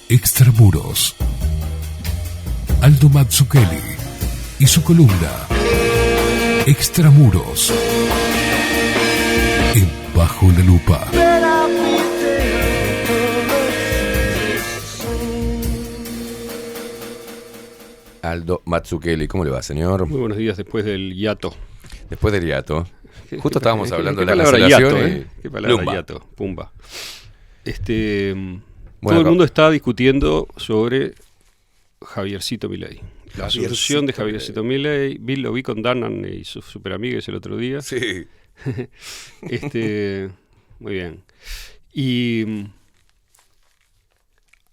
Extramuros. Aldo Mazzucchelli y su columna Extramuros en Bajo la Lupa. Aldo Mazzucchelli, ¿cómo le va, señor? Muy buenos días después del hiato. Después del hiato. Justo estábamos hablando de la cancelación cancelación y... ¿Qué palabra Lumba. hiato? Pumba. Bueno, todo el mundo está discutiendo sobre Javiercito Milei. La asunción de Javiercito Milei. Lo vi con Danan y sus superamigues el otro día. Sí. Muy bien. Y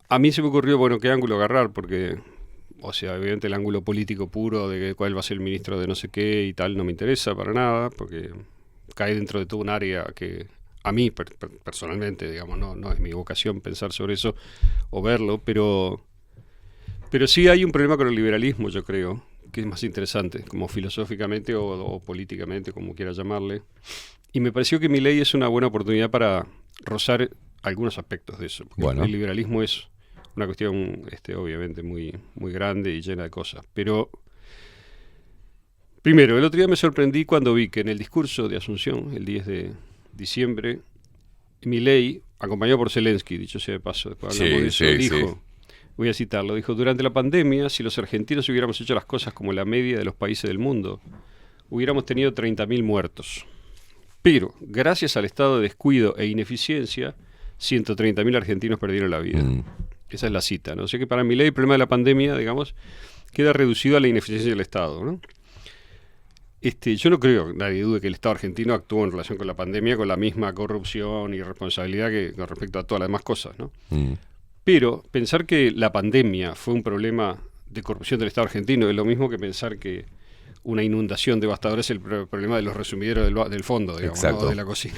a mí se me ocurrió, bueno, qué ángulo agarrar, porque, o sea, evidente el ángulo político puro de cuál va a ser el ministro de no sé qué y tal no me interesa para nada, porque cae dentro de todo un área que a mí personalmente, digamos, no es mi vocación pensar sobre eso o verlo, pero sí hay un problema con el liberalismo, yo creo, que es más interesante, como filosóficamente o políticamente, como quiera llamarle. Y me pareció que Milei es una buena oportunidad para rozar algunos aspectos de eso. Porque bueno, el liberalismo es una cuestión obviamente muy, muy grande y llena de cosas. Pero, primero, el otro día me sorprendí cuando vi que en el discurso de Asunción, el 10 de diciembre, Milei, acompañado por Zelensky, dicho sea de paso, después hablamos de eso, dijo... Voy a citarlo, dijo: durante la pandemia, si los argentinos hubiéramos hecho las cosas como la media de los países del mundo, hubiéramos tenido 30.000 muertos. Pero, gracias al estado de descuido e ineficiencia, 130.000 argentinos perdieron la vida. Esa es la cita, ¿no? O sea que para Milei el problema de la pandemia, digamos, queda reducido a la ineficiencia del Estado, ¿no? Yo no creo que nadie dude que el Estado argentino actuó en relación con la pandemia con la misma corrupción y irresponsabilidad que con respecto a todas las demás cosas, ¿no? Pero pensar que la pandemia fue un problema de corrupción del Estado argentino es lo mismo que pensar que una inundación devastadora es el problema de los resumideros del fondo, digamos, ¿no? De la cocina.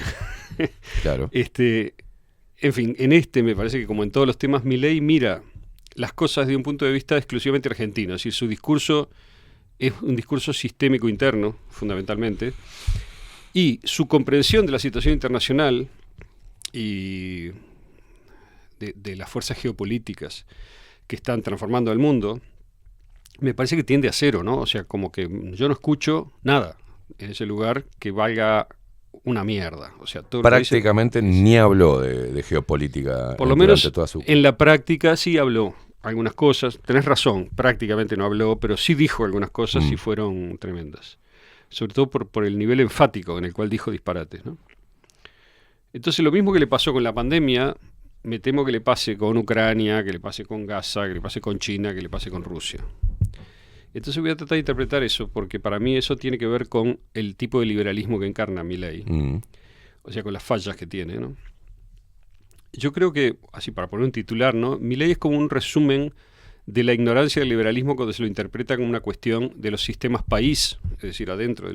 Claro. En fin, me parece que como en todos los temas, Milei mira las cosas desde un punto de vista exclusivamente argentino. Es decir, su discurso es un discurso sistémico interno, fundamentalmente, y su comprensión de la situación internacional y de las fuerzas geopolíticas que están transformando el mundo, me parece que tiende a cero, ¿no? O sea, como que yo no escucho nada en ese lugar que valga una mierda. O sea, todo prácticamente ni habló de geopolítica. Por lo menos en la práctica sí habló algunas cosas. Tenés razón, prácticamente no habló, pero sí dijo algunas cosas y fueron tremendas. Sobre todo por el nivel enfático en el cual dijo disparates, ¿no? Entonces lo mismo que le pasó con la pandemia, me temo que le pase con Ucrania, que le pase con Gaza, que le pase con China, que le pase con Rusia. Entonces voy a tratar de interpretar eso, porque para mí eso tiene que ver con el tipo de liberalismo que encarna Milei. O sea, con las fallas que tiene, ¿no? Yo creo que, así para poner un titular, ¿no? Milei es como un resumen de la ignorancia del liberalismo cuando se lo interpreta como una cuestión de los sistemas país, es decir, adentro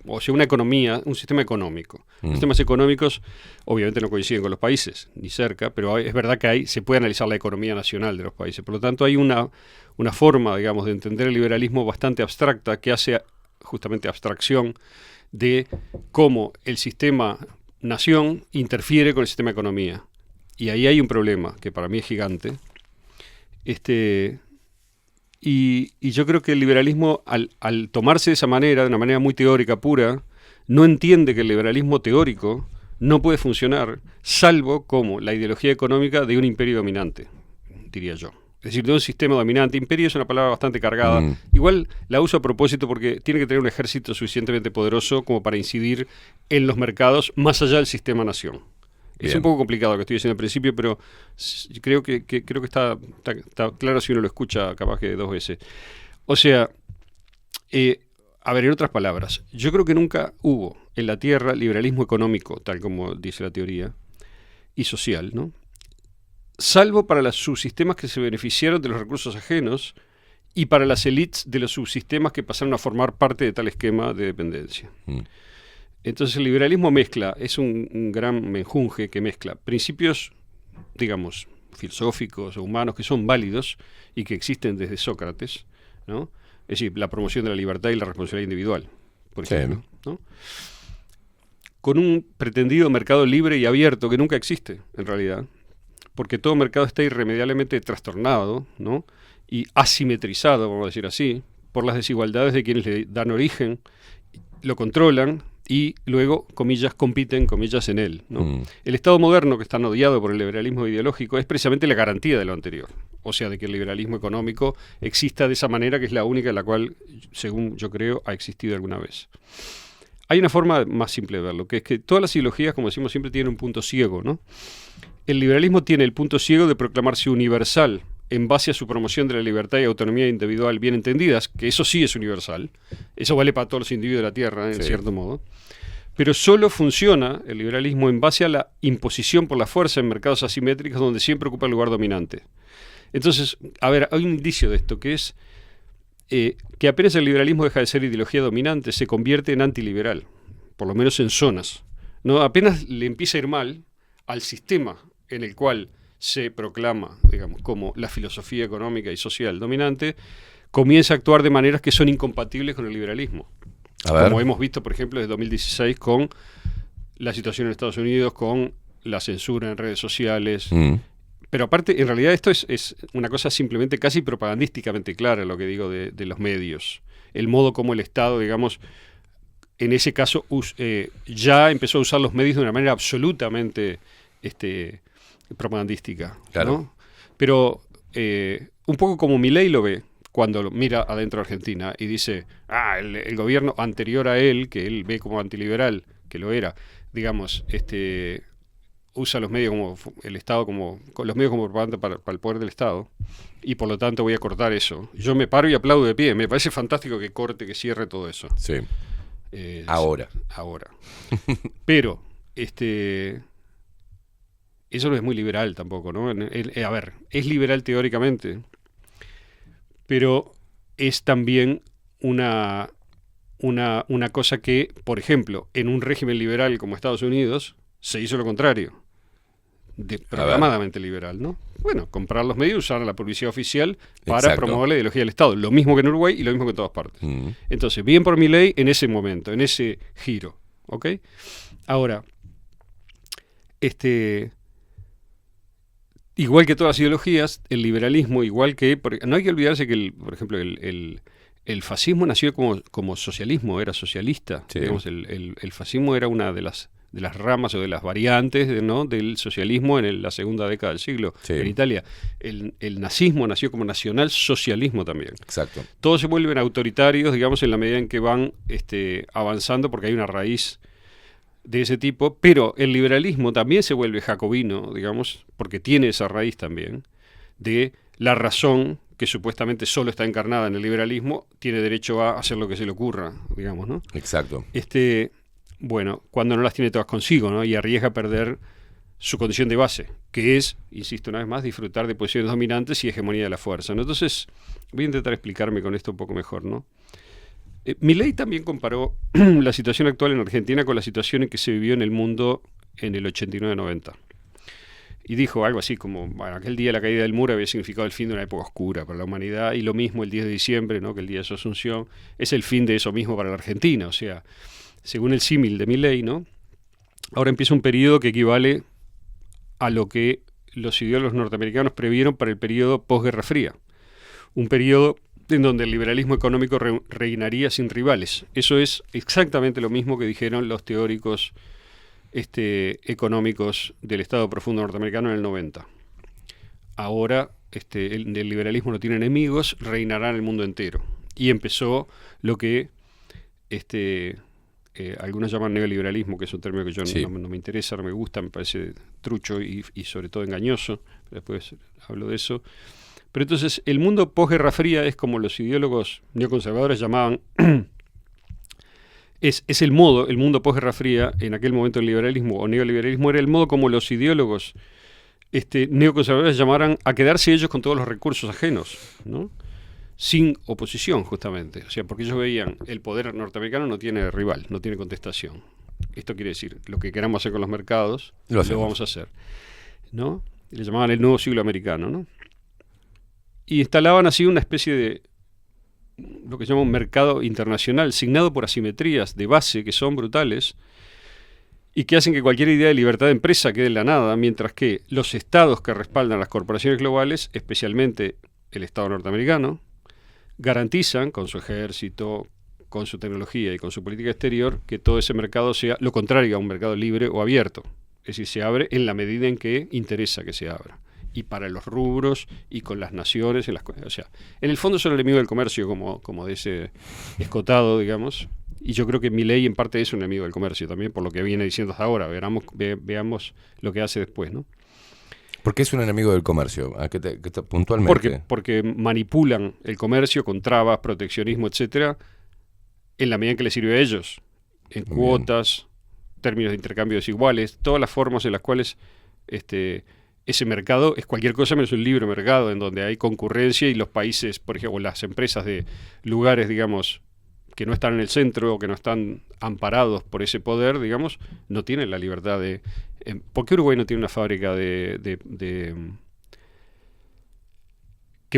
o sea, una economía, un sistema económico. Los sistemas económicos obviamente no coinciden con los países, ni cerca, pero es verdad que se puede analizar la economía nacional de los países. Por lo tanto, hay una forma, digamos, de entender el liberalismo bastante abstracta que hace justamente abstracción de cómo el sistema nación interfiere con el sistema economía. Y ahí hay un problema que para mí es gigante. Y yo creo que el liberalismo, al tomarse de esa manera, de una manera muy teórica, pura, no entiende que el liberalismo teórico no puede funcionar, salvo como la ideología económica de un imperio dominante, diría yo. Es decir, de un sistema dominante. Imperio es una palabra bastante cargada. Igual la uso a propósito porque tiene que tener un ejército suficientemente poderoso como para incidir en los mercados más allá del sistema nación. Es un poco complicado lo que estoy diciendo al principio, pero creo que está claro si uno lo escucha capaz que 2 veces. O sea, a ver, en otras palabras, yo creo que nunca hubo en la Tierra liberalismo económico, tal como dice la teoría, y social, ¿no? Salvo para los subsistemas que se beneficiaron de los recursos ajenos y para las élites de los subsistemas que pasaron a formar parte de tal esquema de dependencia. Entonces el liberalismo es un gran menjunje que mezcla principios, digamos, filosóficos o humanos que son válidos y que existen desde Sócrates, ¿no? Es decir, la promoción de la libertad y la responsabilidad individual, por ejemplo, ¿no? Con un pretendido mercado libre y abierto que nunca existe, en realidad, porque todo mercado está irremediablemente trastornado, ¿no? Y asimetrizado, vamos a decir así, por las desigualdades de quienes le dan origen, lo controlan y luego, comillas, compiten, comillas, en él, ¿no? El Estado moderno, que está odiado por el liberalismo ideológico, es precisamente la garantía de lo anterior. O sea, de que el liberalismo económico exista de esa manera, que es la única en la cual, según yo creo, ha existido alguna vez. Hay una forma más simple de verlo, que es que todas las ideologías, como decimos siempre, tienen un punto ciego, ¿no? El liberalismo tiene el punto ciego de proclamarse universal en base a su promoción de la libertad y autonomía individual bien entendidas, que eso sí es universal, eso vale para todos los individuos de la Tierra, en cierto modo, pero solo funciona el liberalismo en base a la imposición por la fuerza en mercados asimétricos donde siempre ocupa el lugar dominante. Entonces, a ver, hay un indicio de esto, que es que apenas el liberalismo deja de ser ideología dominante, se convierte en antiliberal, por lo menos en zonas, ¿no? Apenas le empieza a ir mal al sistema en el cual se proclama, digamos, como la filosofía económica y social dominante, comienza a actuar de maneras que son incompatibles con el liberalismo. Como hemos visto, por ejemplo, desde 2016 con la situación en Estados Unidos, con la censura en redes sociales. Pero aparte, en realidad esto es una cosa simplemente casi propagandísticamente clara, lo que digo de los medios. El modo como el Estado, digamos, en ese caso ya empezó a usar los medios de una manera absolutamente propagandística, claro, ¿no? Pero un poco como Milei lo ve cuando mira adentro de Argentina y dice, el gobierno anterior a él, que él ve como antiliberal, que lo era, digamos, usa los medios como el Estado, los medios como propaganda para el poder del Estado, y por lo tanto voy a cortar eso. Yo me paro y aplaudo de pie. Me parece fantástico que corte, que cierre todo eso. Sí. Ahora. Pero, eso no es muy liberal tampoco, ¿no? A ver, es liberal teóricamente, pero es también una cosa que, por ejemplo, en un régimen liberal como Estados Unidos, se hizo lo contrario. Programadamente liberal, ¿no? Bueno, comprar los medios, usar la publicidad oficial para promover la ideología del Estado. Lo mismo que en Uruguay y lo mismo que en todas partes. Entonces, bien por Milei en ese momento, en ese giro, ¿ok? Ahora, igual que todas las ideologías, el liberalismo, igual que... no hay que olvidarse que, por ejemplo, el fascismo nació como socialismo, era socialista. Sí. Digamos, el fascismo era una de las ramas o de las variantes, ¿no?, del socialismo en la segunda década del siglo en Italia. El nazismo nació como nacionalsocialismo también. Exacto. Todos se vuelven autoritarios, digamos, en la medida en que van avanzando, porque hay una raíz de ese tipo, pero el liberalismo también se vuelve jacobino, digamos, porque tiene esa raíz también, de la razón que supuestamente solo está encarnada en el liberalismo, tiene derecho a hacer lo que se le ocurra, digamos, ¿no? Exacto. Bueno, cuando no las tiene todas consigo, ¿no? Y arriesga a perder su condición de base, que es, insisto una vez más, disfrutar de posiciones dominantes y hegemonía de la fuerza, ¿no? Entonces, voy a intentar explicarme con esto un poco mejor, ¿no? Milei también comparó la situación actual en Argentina con la situación en que se vivió en el mundo en el 89-90. Y dijo algo así como, bueno, aquel día la caída del muro había significado el fin de una época oscura para la humanidad, y lo mismo el 10 de diciembre, ¿no?, que el día de su asunción, es el fin de eso mismo para la Argentina. O sea, según el símil de Milei, ¿no?, ahora empieza un periodo que equivale a lo que los ideólogos norteamericanos previeron para el periodo posguerra fría. Un periodo en donde el liberalismo económico reinaría sin rivales. Eso es exactamente lo mismo que dijeron los teóricos económicos del Estado profundo norteamericano en el 90. Ahora el liberalismo no tiene enemigos, reinará en el mundo entero. Y empezó lo que algunos llaman neoliberalismo, que es un término que yo no me interesa, no me gusta, me parece trucho y sobre todo engañoso. Después hablo de eso. Pero entonces el mundo posguerra fría es como los ideólogos neoconservadores llamaban... Es el mundo posguerra fría, en aquel momento el liberalismo o neoliberalismo era el modo como los ideólogos neoconservadores llamaran a quedarse ellos con todos los recursos ajenos, ¿no?, sin oposición, justamente. O sea, porque ellos veían, el poder norteamericano no tiene rival, no tiene contestación. Esto quiere decir, lo que queramos hacer con los mercados, lo vamos a hacer, ¿no? Le llamaban el nuevo siglo americano, ¿no? Y instalaban así una especie de lo que se llama un mercado internacional, signado por asimetrías de base que son brutales y que hacen que cualquier idea de libertad de empresa quede en la nada, mientras que los estados que respaldan las corporaciones globales, especialmente el Estado norteamericano, garantizan con su ejército, con su tecnología y con su política exterior que todo ese mercado sea lo contrario a un mercado libre o abierto. Es decir, se abre en la medida en que interesa que se abra. Y para los rubros y con las naciones. O sea, en el fondo son el enemigo del comercio, como de ese escotado, digamos. Y yo creo que Milei en parte es un enemigo del comercio también, por lo que viene diciendo hasta ahora. Veamos lo que hace después, ¿no? ¿Por qué es un enemigo del comercio? Puntualmente. Porque manipulan el comercio con trabas, proteccionismo, etcétera, en la medida en que les sirve a ellos. En cuotas, términos de intercambio desiguales, todas las formas en las cuales ese mercado es cualquier cosa menos un libre mercado, en donde hay concurrencia y los países, por ejemplo, las empresas de lugares, digamos, que no están en el centro o que no están amparados por ese poder, digamos, no tienen la libertad de... ¿Por qué Uruguay no tiene una fábrica que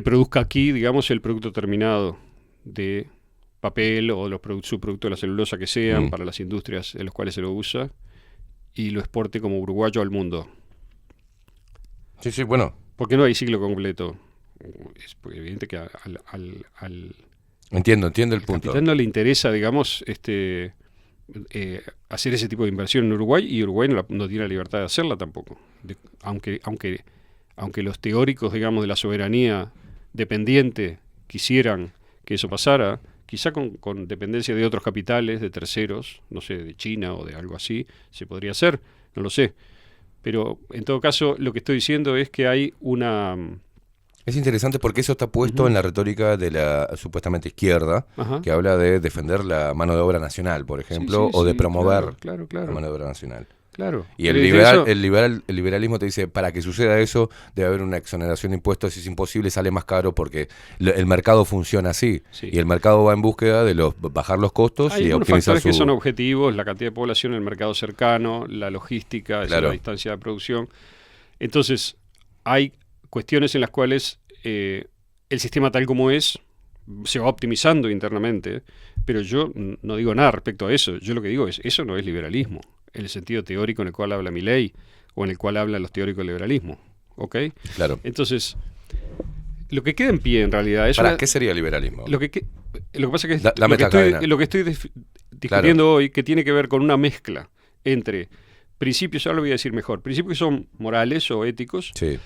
produzca aquí, digamos, el producto terminado de papel o los subproductos de la celulosa que sean para las industrias en las cuales se lo usa y lo exporte como uruguayo al mundo? Sí, bueno. ¿Por qué no hay ciclo completo? Es evidente que al Entiendo el punto. capitán no le interesa, digamos, hacer ese tipo de inversión en Uruguay, y Uruguay no tiene la libertad de hacerla tampoco. Aunque los teóricos, digamos, de la soberanía dependiente quisieran que eso pasara, quizá con dependencia de otros capitales, de terceros, no sé, de China o de algo así, se podría hacer, no lo sé. Pero en todo caso, lo que estoy diciendo es que hay una... Es interesante porque eso está puesto en la retórica de la supuestamente izquierda, que habla de defender la mano de obra nacional, por ejemplo, o de promover claro. la mano de obra nacional. Claro. Y el liberalismo te dice, para que suceda eso, debe haber una exoneración de impuestos, si es imposible sale más caro porque el mercado funciona así. Sí. Y el mercado va en búsqueda de bajar los costos y optimizar factores que son objetivos, la cantidad de población, el mercado cercano, la logística, la distancia de producción. Entonces, hay cuestiones en las cuales el sistema tal como es se va optimizando internamente, pero yo no digo nada respecto a eso. Yo lo que digo es, eso no es liberalismo, en el sentido teórico en el cual habla Milei o en el cual hablan los teóricos del liberalismo. ¿Ok? Claro. Entonces, lo que queda en pie en realidad es... ¿Qué sería liberalismo? Lo que pasa es que lo que estoy discutiendo hoy, que tiene que ver con una mezcla entre principios, ahora lo voy a decir mejor, principios que son morales o éticos, sí.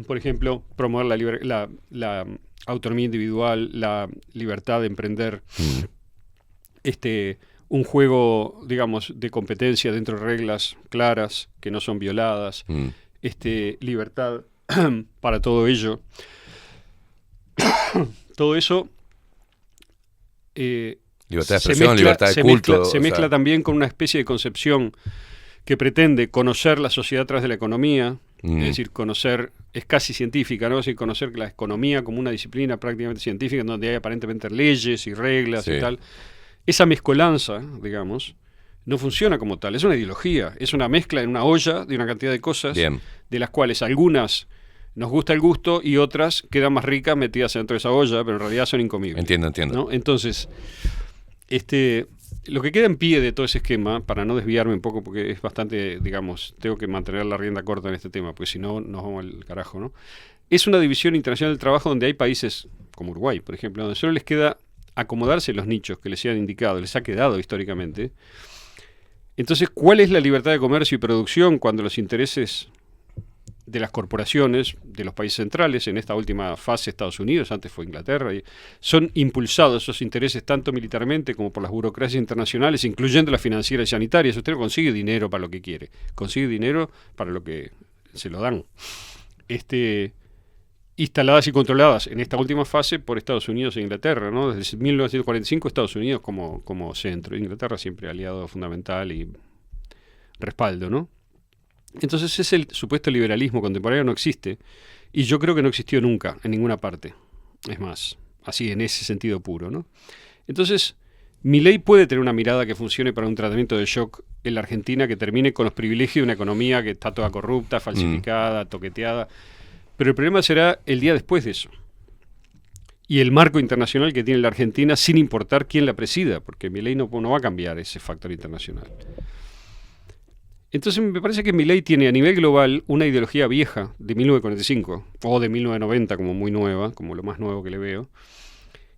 Por ejemplo, promover la autonomía individual, la libertad de emprender un juego, digamos, de competencia dentro de reglas claras que no son violadas, libertad para todo ello. Todo eso libertad de expresión, libertad de culto. Se mezcla también con una especie de concepción que pretende conocer la sociedad a través de la economía. Es decir, es casi científica, ¿no? Es decir, conocer la economía como una disciplina prácticamente científica en donde hay aparentemente leyes y reglas y tal. Esa mezcolanza, digamos, no funciona como tal. Es una ideología, es una mezcla en una olla de una cantidad de cosas, de las cuales algunas nos gusta el gusto y otras quedan más ricas metidas dentro de esa olla, pero en realidad son incomibles. Entiendo. ¿No? Entonces, lo que queda en pie de todo ese esquema, para no desviarme un poco, porque es bastante, digamos, tengo que mantener la rienda corta en este tema, porque si no, nos vamos al carajo, ¿no? Es una división internacional del trabajo donde hay países, como Uruguay, por ejemplo, donde solo les queda acomodarse en los nichos que les han indicado, les ha quedado históricamente. Entonces, ¿cuál es la libertad de comercio y producción cuando los intereses de las corporaciones de los países centrales, en esta última fase Estados Unidos, antes fue Inglaterra, y son impulsados esos intereses tanto militarmente como por las burocracias internacionales, incluyendo las financieras y sanitarias? Usted no consigue dinero para lo que quiere, consigue dinero para lo que se lo dan. Instaladas y controladas en esta última fase por Estados Unidos e Inglaterra, ¿no? Desde 1945 Estados Unidos como centro, Inglaterra siempre aliado fundamental y respaldo, ¿no? Entonces el supuesto liberalismo contemporáneo no existe, y yo creo que no existió nunca en ninguna parte. Es más, así en ese sentido puro, ¿no? Entonces, Milei puede tener una mirada que funcione para un tratamiento de shock en la Argentina que termine con los privilegios de una economía que está toda corrupta, falsificada, toqueteada. Pero el problema será el día después de eso. Y el marco internacional que tiene la Argentina, sin importar quién la presida, porque Milei no va a cambiar ese factor internacional. Entonces me parece que Milei tiene a nivel global una ideología vieja de 1945 o de 1990 como muy nueva, como lo más nuevo que le veo.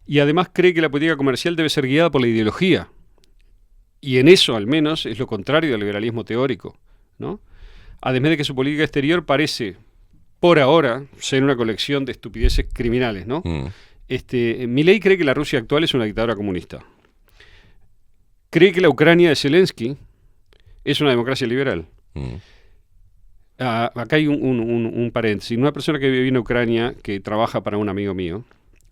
Y además cree que la política comercial debe ser guiada por la ideología. Y en eso, al menos, es lo contrario al liberalismo teórico, ¿no? Además de que su política exterior parece, por ahora, ser una colección de estupideces criminales, ¿no? Milei cree que la Rusia actual es una dictadura comunista. Cree que la Ucrania de Zelensky es una democracia liberal. Acá hay un paréntesis. Una persona que vive en Ucrania, que trabaja para un amigo mío,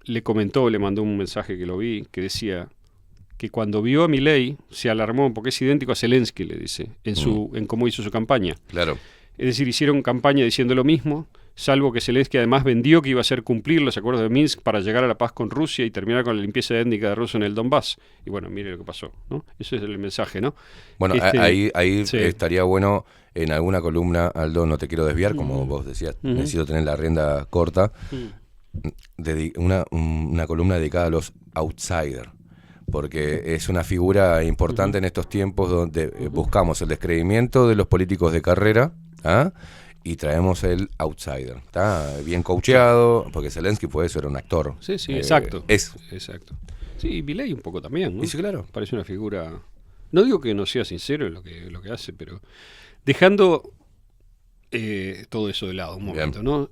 le mandó un mensaje que lo vi, que decía que cuando vio a Milei se alarmó porque es idéntico a Zelensky, le dice, en cómo hizo su campaña. Claro. Es decir, hicieron campaña diciendo lo mismo, salvo que Zelensky además vendió que iba a hacer cumplir los acuerdos de Minsk para llegar a la paz con Rusia y terminar con la limpieza étnica de rusos en el Donbass. Y bueno, mire lo que pasó, ¿no? Ese es el mensaje, ¿no? Bueno, ahí sí. Estaría bueno en alguna columna, Aldo, no te quiero desviar, como vos decías, necesito tener la rienda corta, una columna dedicada a los outsiders, porque es una figura importante en estos tiempos donde buscamos el descreimiento de los políticos de carrera, y traemos el outsider. Está bien coacheado, porque Zelensky fue eso, era un actor. Sí, exacto. Exacto. Sí, y Milei un poco también, ¿no? Sí, claro. Parece una figura... No digo que no sea sincero en lo que hace, pero dejando todo eso de lado un momento, bien, ¿no?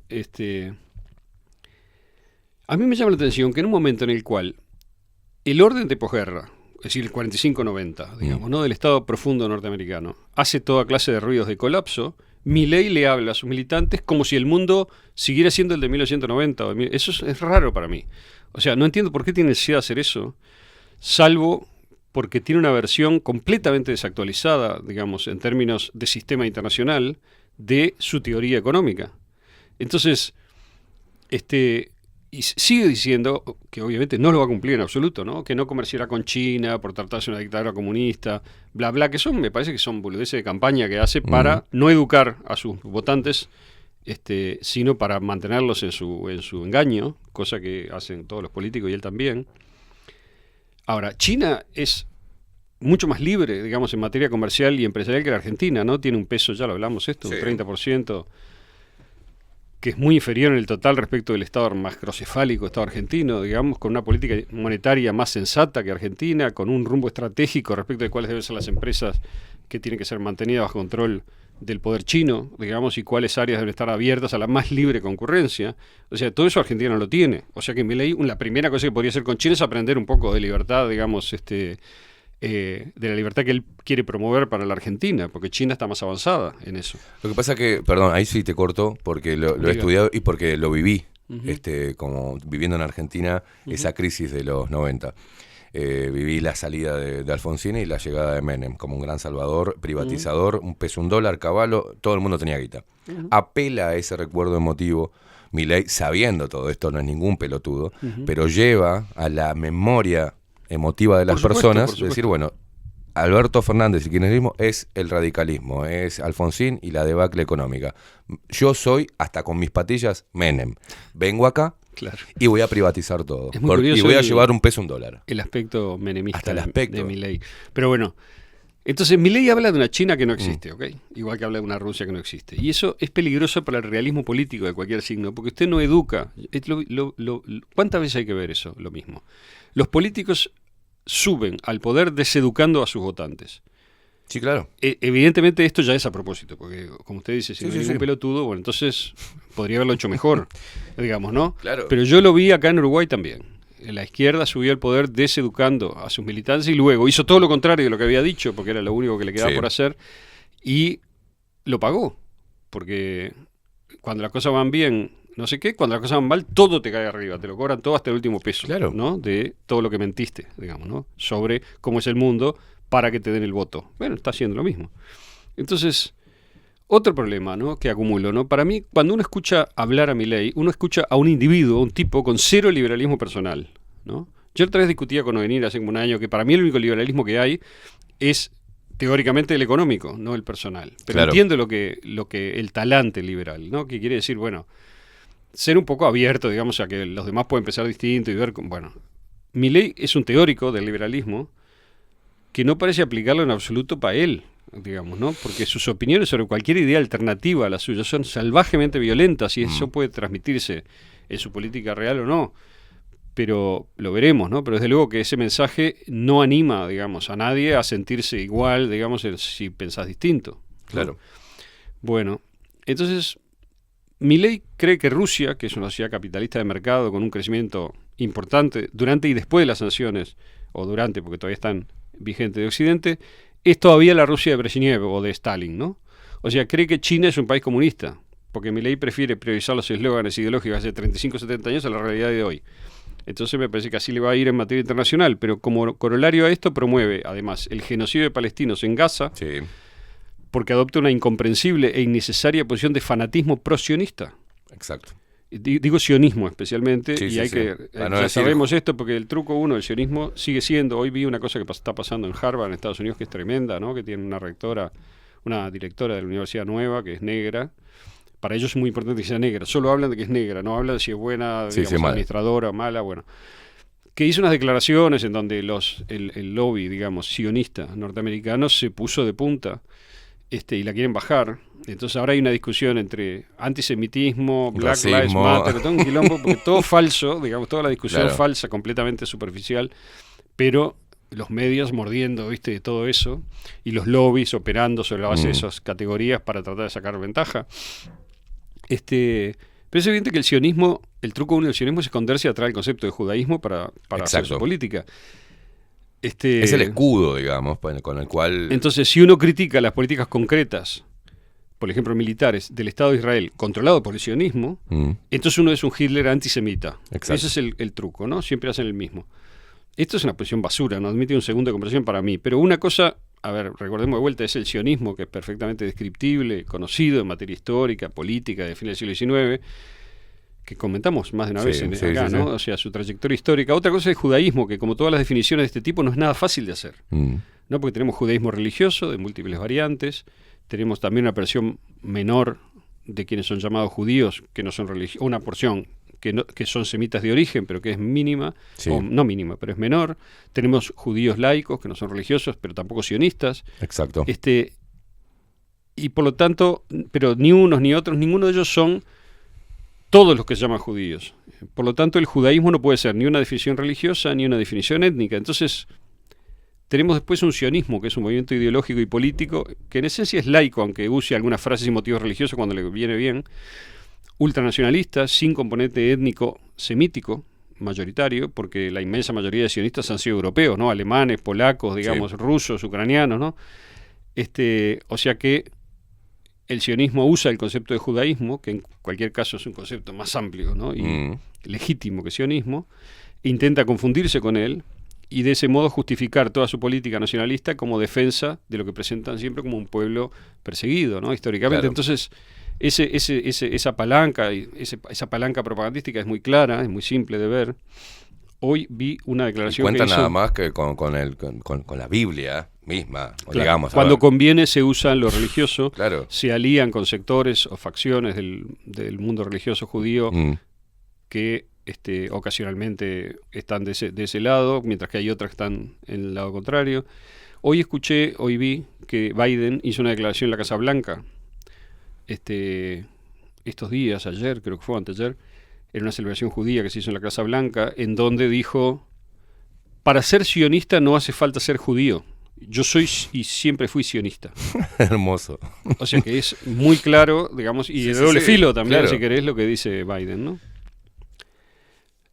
A mí me llama la atención que en un momento en el cual el orden de posguerra, es decir, el 45-90, digamos, ¿no? Del Estado profundo norteamericano, hace toda clase de ruidos de colapso, Milei le habla a sus militantes como si el mundo siguiera siendo el de 1990. Eso es raro para mí. O sea, no entiendo por qué tiene necesidad de hacer eso, salvo porque tiene una versión completamente desactualizada, digamos, en términos de sistema internacional, de su teoría económica. Entonces, y sigue diciendo que obviamente no lo va a cumplir en absoluto, ¿no? Que no comerciará con China por tratarse de una dictadura comunista, bla, bla, que me parece que son boludeces de campaña que hace para no educar a sus votantes, sino para mantenerlos en su engaño, cosa que hacen todos los políticos y él también. Ahora, China es mucho más libre, digamos, en materia comercial y empresarial que la Argentina, ¿no? Tiene un peso, ya lo hablamos esto, un 30%, que es muy inferior en el total respecto del Estado macrocefálico, Estado argentino, digamos, con una política monetaria más sensata que Argentina, con un rumbo estratégico respecto de cuáles deben ser las empresas que tienen que ser mantenidas bajo control del poder chino, digamos, y cuáles áreas deben estar abiertas a la más libre concurrencia. O sea, todo eso Argentina no lo tiene. O sea que Milei, la primera cosa que podría hacer con China es aprender un poco de libertad, digamos, de la libertad que él quiere promover para la Argentina, porque China está más avanzada en eso. Lo que pasa que, perdón, ahí sí te corto, porque lo he estudiado y porque lo viví, como viviendo en Argentina, esa crisis de los 90. Viví la salida de Alfonsín y la llegada de Menem, como un gran salvador, privatizador, un peso, un dólar, caballo, todo el mundo tenía guita. Apela a ese recuerdo emotivo, Milei, sabiendo todo esto, no es ningún pelotudo, pero lleva a la memoria emotiva de las personas, decir, bueno, Alberto Fernández y kirchnerismo es el radicalismo, es Alfonsín y la debacle económica. Yo soy, hasta con mis patillas, Menem. Vengo acá y voy a privatizar todo. Y voy a llevar un peso, un dólar. El aspecto menemista hasta el aspecto de Milei. Pero bueno, entonces Milei habla de una China que no existe, ¿ok? Igual que habla de una Rusia que no existe. Y eso es peligroso para el realismo político de cualquier signo, porque usted no educa. ¿Cuántas veces hay que ver eso? Lo mismo. Los políticos suben al poder deseducando a sus votantes. Sí, claro. Evidentemente esto ya es a propósito, porque como usted dice, si no es un pelotudo, bueno, entonces podría haberlo hecho mejor, digamos, ¿no? Claro. Pero yo lo vi acá en Uruguay también. La izquierda subió al poder deseducando a sus militantes y luego hizo todo lo contrario de lo que había dicho, porque era lo único que le quedaba por hacer, y lo pagó. Porque cuando las cosas van bien, no sé qué, cuando las cosas van mal, todo te cae arriba, te lo cobran todo hasta el último peso, ¿no? De todo lo que mentiste, digamos, ¿no? Sobre cómo es el mundo para que te den el voto. Bueno, está haciendo lo mismo. Entonces, otro problema, ¿no? Que acumulo, ¿no? Para mí, cuando uno escucha hablar a Milei, uno escucha a un individuo, un tipo con cero liberalismo personal, ¿no? Yo otra vez discutía con Ovenir hace como un año que para mí el único liberalismo que hay es teóricamente el económico, no el personal. Pero entiendo lo que el talante liberal, ¿no? Que quiere decir, bueno, ser un poco abierto, digamos, a que los demás pueden pensar distinto y ver... Bueno, Milei es un teórico del liberalismo que no parece aplicarlo en absoluto para él. digamos, ¿no? Porque sus opiniones sobre cualquier idea alternativa a la suya son salvajemente violentas y eso puede transmitirse en su política real o no. Pero lo veremos, ¿no? Pero desde luego que ese mensaje no anima, digamos, a nadie a sentirse igual, digamos, si pensás distinto, ¿no? Claro. Bueno, entonces, Milei cree que Rusia, que es una sociedad capitalista de mercado con un crecimiento importante durante y después de las sanciones, o durante, porque todavía están vigentes de Occidente, es todavía la Rusia de Brezhnev o de Stalin, ¿no? O sea, cree que China es un país comunista, porque Milei prefiere priorizar los eslóganes ideológicos de hace 35 o 70 años a la realidad de hoy. Entonces me parece que así le va a ir en materia internacional, pero como corolario a esto promueve, además, el genocidio de palestinos en Gaza, Sí. porque adopta una incomprensible e innecesaria posición de fanatismo pro-sionista. Exacto. Digo sionismo especialmente, Sí, y sí, hay sí. que... Para no ya decir- sabemos esto, porque el truco uno del sionismo sigue siendo... Hoy vi una cosa que está pasando en Harvard, en Estados Unidos, que es tremenda, ¿no? Que tiene una directora de la universidad nueva, que es negra. Para ellos es muy importante que sea negra. Solo hablan de que es negra, no hablan de si es buena, Sí, digamos, sí, mala. administradora o mala, bueno. Que hizo unas declaraciones en donde el lobby, digamos, sionista norteamericano se puso de punta y la quieren bajar. Entonces ahora hay una discusión entre antisemitismo, Black Lives Racismo. Matter, todo un quilombo, porque todo falso, digamos, toda la discusión Claro. falsa, completamente superficial, pero los medios mordiendo, ¿viste?, de todo eso, y los lobbies operando sobre la base de esas categorías para tratar de sacar ventaja. Pero es evidente que el sionismo, el truco uno del sionismo es esconderse atrás del concepto de judaísmo para hacer Exacto. su política. Es el escudo, digamos, con el cual... Entonces, si uno critica las políticas concretas, por ejemplo, militares, del Estado de Israel, controlado por el sionismo, entonces uno es un Hitler antisemita. Exacto. Ese es el truco, ¿no? Siempre hacen el mismo. Esto es una posición basura, no admite un segundo de conversación para mí. Pero una cosa, a ver, recordemos de vuelta, es el sionismo, que es perfectamente descriptible, conocido en materia histórica, política, de fines del siglo XIX, que comentamos más de una vez Sí, acá, sí, ¿no? sí. O sea, su trayectoria histórica. Otra cosa es el judaísmo, que como todas las definiciones de este tipo no es nada fácil de hacer, ¿no? Porque tenemos judaísmo religioso de múltiples variantes, tenemos también una porción menor de quienes son llamados judíos, que no son religiosos, una porción que son semitas de origen, pero que es mínima, Sí. o no mínima, pero es menor. Tenemos judíos laicos, que no son religiosos, pero tampoco sionistas. Exacto. Y por lo tanto, pero ni unos ni otros, ninguno de ellos son todos los que se llaman judíos. Por lo tanto, el judaísmo no puede ser ni una definición religiosa ni una definición étnica. Entonces, tenemos después un sionismo, que es un movimiento ideológico y político, que en esencia es laico, aunque use algunas frases y motivos religiosos cuando le viene bien, ultranacionalista, sin componente étnico semítico, mayoritario, porque la inmensa mayoría de sionistas han sido europeos, ¿no? Alemanes, polacos, digamos, Sí. rusos, ucranianos, ¿no? O sea que el sionismo usa el concepto de judaísmo, que en cualquier caso es un concepto más amplio, ¿no? Y legítimo que sionismo, intenta confundirse con él y de ese modo justificar toda su política nacionalista como defensa de lo que presentan siempre como un pueblo perseguido, ¿no? Históricamente. Claro. Entonces, esa palanca propagandística es muy clara, es muy simple de ver. Hoy vi una Y declaración cuenta que hizo... nada más que con la Biblia misma, o Claro, digamos. a cuando ver. conviene se usa lo religioso, Claro. se alían con sectores o facciones del mundo religioso judío que ocasionalmente están de ese lado, mientras que hay otras que están en el lado contrario. Hoy vi que Biden hizo una declaración en la Casa Blanca, estos días, ayer, creo que fue anteayer, en una celebración judía que se hizo en la Casa Blanca, en donde dijo: para ser sionista no hace falta ser judío. Yo soy y siempre fui sionista. Hermoso. O sea que es muy claro, digamos, y Sí, de sí, doble sí, filo también, claro. si querés, lo que dice Biden, ¿no?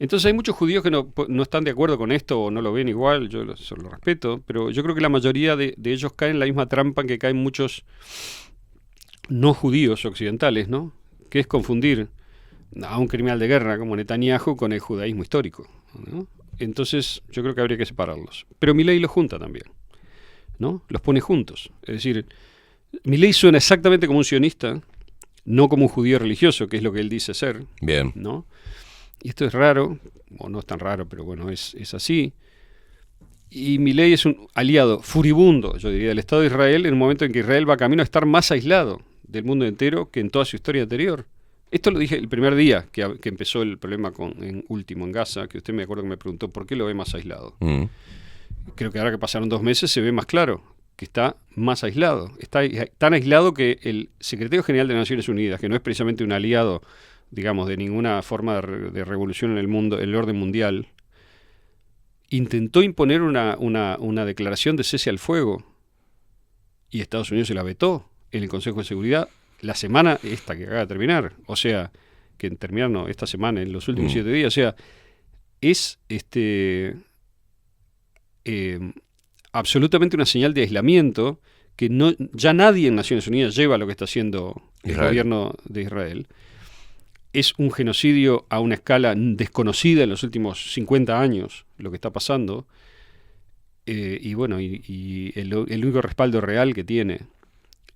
Entonces hay muchos judíos que no están de acuerdo con esto o no lo ven igual, yo lo respeto, pero yo creo que la mayoría de ellos caen en la misma trampa en que caen muchos no judíos occidentales, ¿no? Que es confundir a un criminal de guerra como Netanyahu con el judaísmo histórico, ¿no? Entonces yo creo que habría que separarlos. Pero Milei los junta también, ¿no? Los pone juntos. Es decir, Milei suena exactamente como un sionista, no como un judío religioso, que es lo que él dice ser, Bien. ¿no? Y esto es raro, o no es tan raro, pero bueno, es así. Y Milei es un aliado furibundo, yo diría, del Estado de Israel en un momento en que Israel va camino a estar más aislado del mundo entero que en toda su historia anterior. Esto lo dije el primer día que empezó el problema en Gaza, que usted me acuerdo que me preguntó por qué lo ve más aislado. Creo que ahora que pasaron 2 meses se ve más claro, que está más aislado. Está tan aislado que el secretario general de Naciones Unidas, que no es precisamente un aliado, digamos, de ninguna forma de revolución en el mundo, en el orden mundial, intentó imponer una declaración de cese al fuego y Estados Unidos se la vetó en el Consejo de Seguridad la semana esta que acaba de terminar. O sea, que terminaron esta semana, en los últimos 7 días. O sea, es absolutamente una señal de aislamiento que ya nadie en Naciones Unidas lleva lo que está haciendo el gobierno de Israel. Es un genocidio a una escala desconocida en los últimos 50 años, lo que está pasando. Y bueno, y el único respaldo real que tiene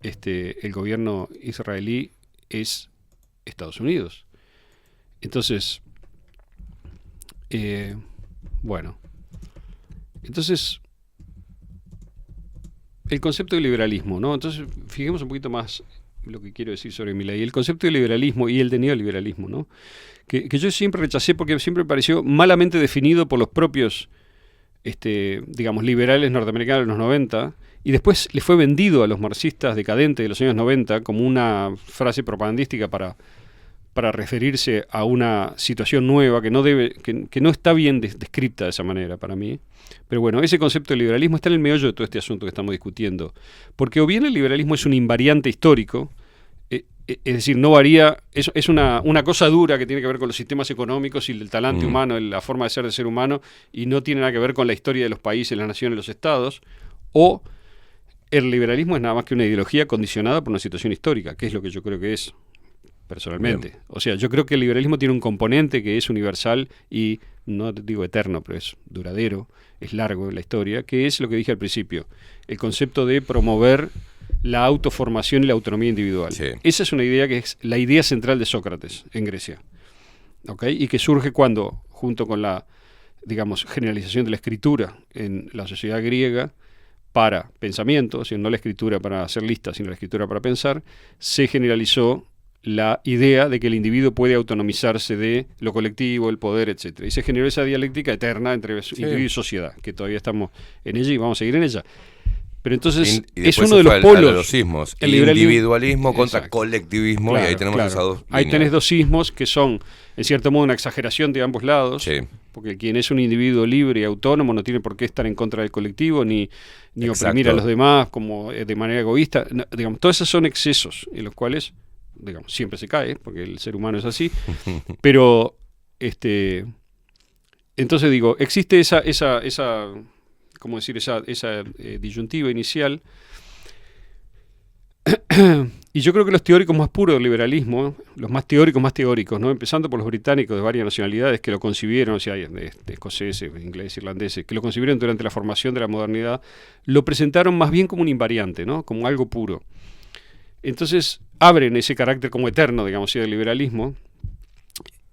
el gobierno israelí es Estados Unidos. Entonces, el concepto de liberalismo, ¿no? Entonces, fijemos un poquito más lo que quiero decir sobre Milei. El concepto de liberalismo y el de neoliberalismo, ¿no? Que yo siempre rechacé porque siempre me pareció malamente definido por los propios, digamos, liberales norteamericanos de los 90, y después le fue vendido a los marxistas decadentes de los años 90 como una frase propagandística para referirse a una situación nueva que no está bien descripta de esa manera para mí. Pero bueno, ese concepto de liberalismo está en el meollo de todo este asunto que estamos discutiendo. Porque o bien el liberalismo es un invariante histórico, es decir, no varía, es una cosa dura que tiene que ver con los sistemas económicos y el talante humano, la forma de ser del ser humano, y no tiene nada que ver con la historia de los países, las naciones, los estados, o el liberalismo es nada más que una ideología condicionada por una situación histórica, que es lo que yo creo que es, personalmente. Bien. O sea, yo creo que el liberalismo tiene un componente que es universal y, no digo eterno, pero es duradero, es largo en la historia, que es lo que dije al principio, el concepto de promover la autoformación y la autonomía individual. Sí. Esa es una idea que es la idea central de Sócrates en Grecia, ¿okay? Y que surge cuando, junto con la, digamos, generalización de la escritura en la sociedad griega para pensamiento, o sea, no la escritura para hacer listas, sino la escritura para pensar, se generalizó la idea de que el individuo puede autonomizarse de lo colectivo, el poder, etc. Y se generó esa dialéctica eterna entre individuo y sociedad, que todavía estamos en ella y vamos a seguir en ella. Pero entonces es uno de los polos. Los sismos, el individualismo contra colectivismo, claro, y ahí tenemos esas dos líneas. Ahí tenés dos sismos que son, en cierto modo, una exageración de ambos lados, sí. Porque quien es un individuo libre y autónomo no tiene por qué estar en contra del colectivo, ni oprimir a los demás como de manera egoísta. No, digamos, todos esos son excesos en los cuales, digamos, siempre se cae, porque el ser humano es así, pero entonces digo, existe esa ¿cómo decir? Esa disyuntiva inicial. Y yo creo que los teóricos más puros del liberalismo, los más teóricos, ¿no? Empezando por los británicos de varias nacionalidades que lo concibieron, o sea, de escoceses, ingleses, irlandeses, que lo concibieron durante la formación de la modernidad, lo presentaron más bien como un invariante, ¿no? Como algo puro. Entonces abren ese carácter como eterno, digamos, del liberalismo.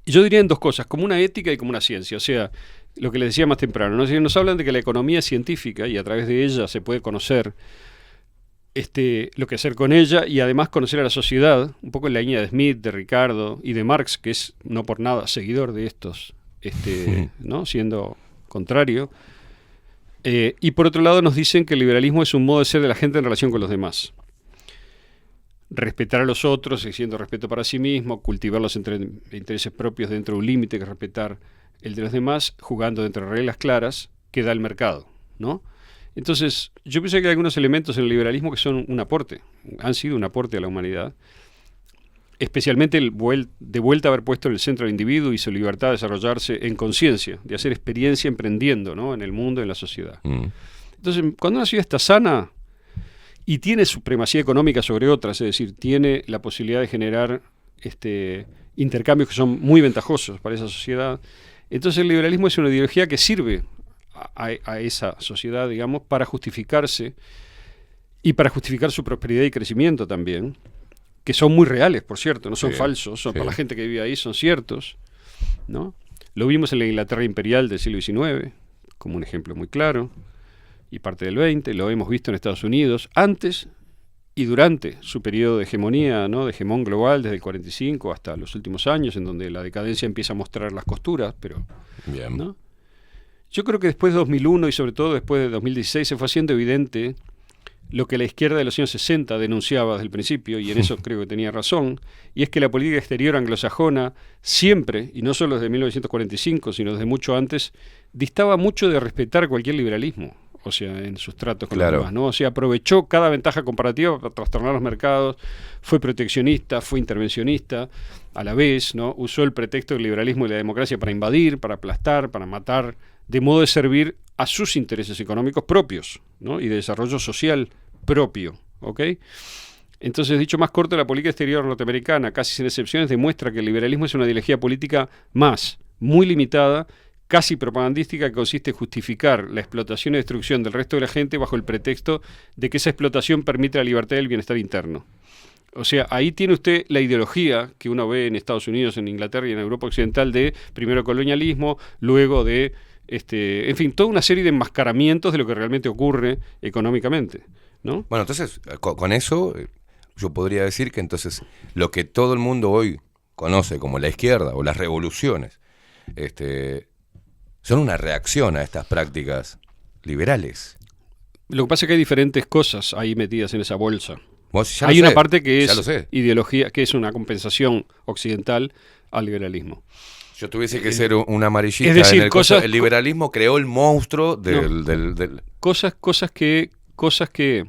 Y yo diría en dos cosas, como una ética y como una ciencia. O sea, lo que les decía más temprano, ¿no? Nos hablan de que la economía es científica y a través de ella se puede conocer lo que hacer con ella y además conocer a la sociedad, un poco en la línea de Smith, de Ricardo y de Marx, que es no por nada seguidor de estos, ¿no? Siendo contrario. Y por otro lado nos dicen que el liberalismo es un modo de ser de la gente en relación con los demás. Respetar a los otros, exigiendo respeto para sí mismo, cultivar los intereses propios dentro de un límite que respetar el de los demás, jugando dentro de reglas claras que da el mercado, ¿no? Entonces, yo pienso que hay algunos elementos en el liberalismo que son un aporte, han sido un aporte a la humanidad, especialmente de vuelta a haber puesto en el centro al individuo y su libertad de desarrollarse en conciencia, de hacer experiencia emprendiendo, ¿no? En el mundo, en la sociedad. Entonces, cuando una ciudad está sana y tiene supremacía económica sobre otras, es decir, tiene la posibilidad de generar intercambios que son muy ventajosos para esa sociedad, entonces el liberalismo es una ideología que sirve a esa sociedad, digamos, para justificarse y para justificar su prosperidad y crecimiento también, que son muy reales, por cierto, no son falsos, son para la gente que vive ahí, son ciertos, ¿no? Lo vimos en la Inglaterra imperial del siglo XIX, como un ejemplo muy claro, y parte del XX, lo hemos visto en Estados Unidos, antes y durante su periodo de hegemonía, ¿no? De hegemón global, desde el 45 hasta los últimos años, en donde la decadencia empieza a mostrar las costuras, pero bien, ¿no? Yo creo que después de 2001 y sobre todo después de 2016 se fue haciendo evidente lo que la izquierda de los años 60 denunciaba desde el principio, y en eso creo que tenía razón, y es que la política exterior anglosajona siempre, y no solo desde 1945, sino desde mucho antes, distaba mucho de respetar cualquier liberalismo, o sea, en sus tratos con los demás, ¿no? O sea, aprovechó cada ventaja comparativa para trastornar los mercados, fue proteccionista, fue intervencionista, a la vez, ¿no? Usó el pretexto del liberalismo y la democracia para invadir, para aplastar, para matar, de modo de servir a sus intereses económicos propios, ¿no? Y de desarrollo social propio, ¿ok? Entonces, dicho más corto, la política exterior norteamericana, casi sin excepciones, demuestra que el liberalismo es una ideología política muy limitada, casi propagandística, que consiste en justificar la explotación y destrucción del resto de la gente bajo el pretexto de que esa explotación permite la libertad y el bienestar interno. O sea, ahí tiene usted la ideología que uno ve en Estados Unidos, en Inglaterra y en Europa Occidental de primero colonialismo, luego de, en fin, toda una serie de enmascaramientos de lo que realmente ocurre económicamente, ¿no? Bueno, entonces, con eso yo podría decir que entonces lo que todo el mundo hoy conoce como la izquierda o las revoluciones, son una reacción a estas prácticas liberales. Lo que pasa es que hay diferentes cosas ahí metidas en esa bolsa. Hay una parte que es ideología, que es una compensación occidental al liberalismo. Yo tuviese que ser un amarillista. Es decir, el liberalismo creó el monstruo del... Cosas que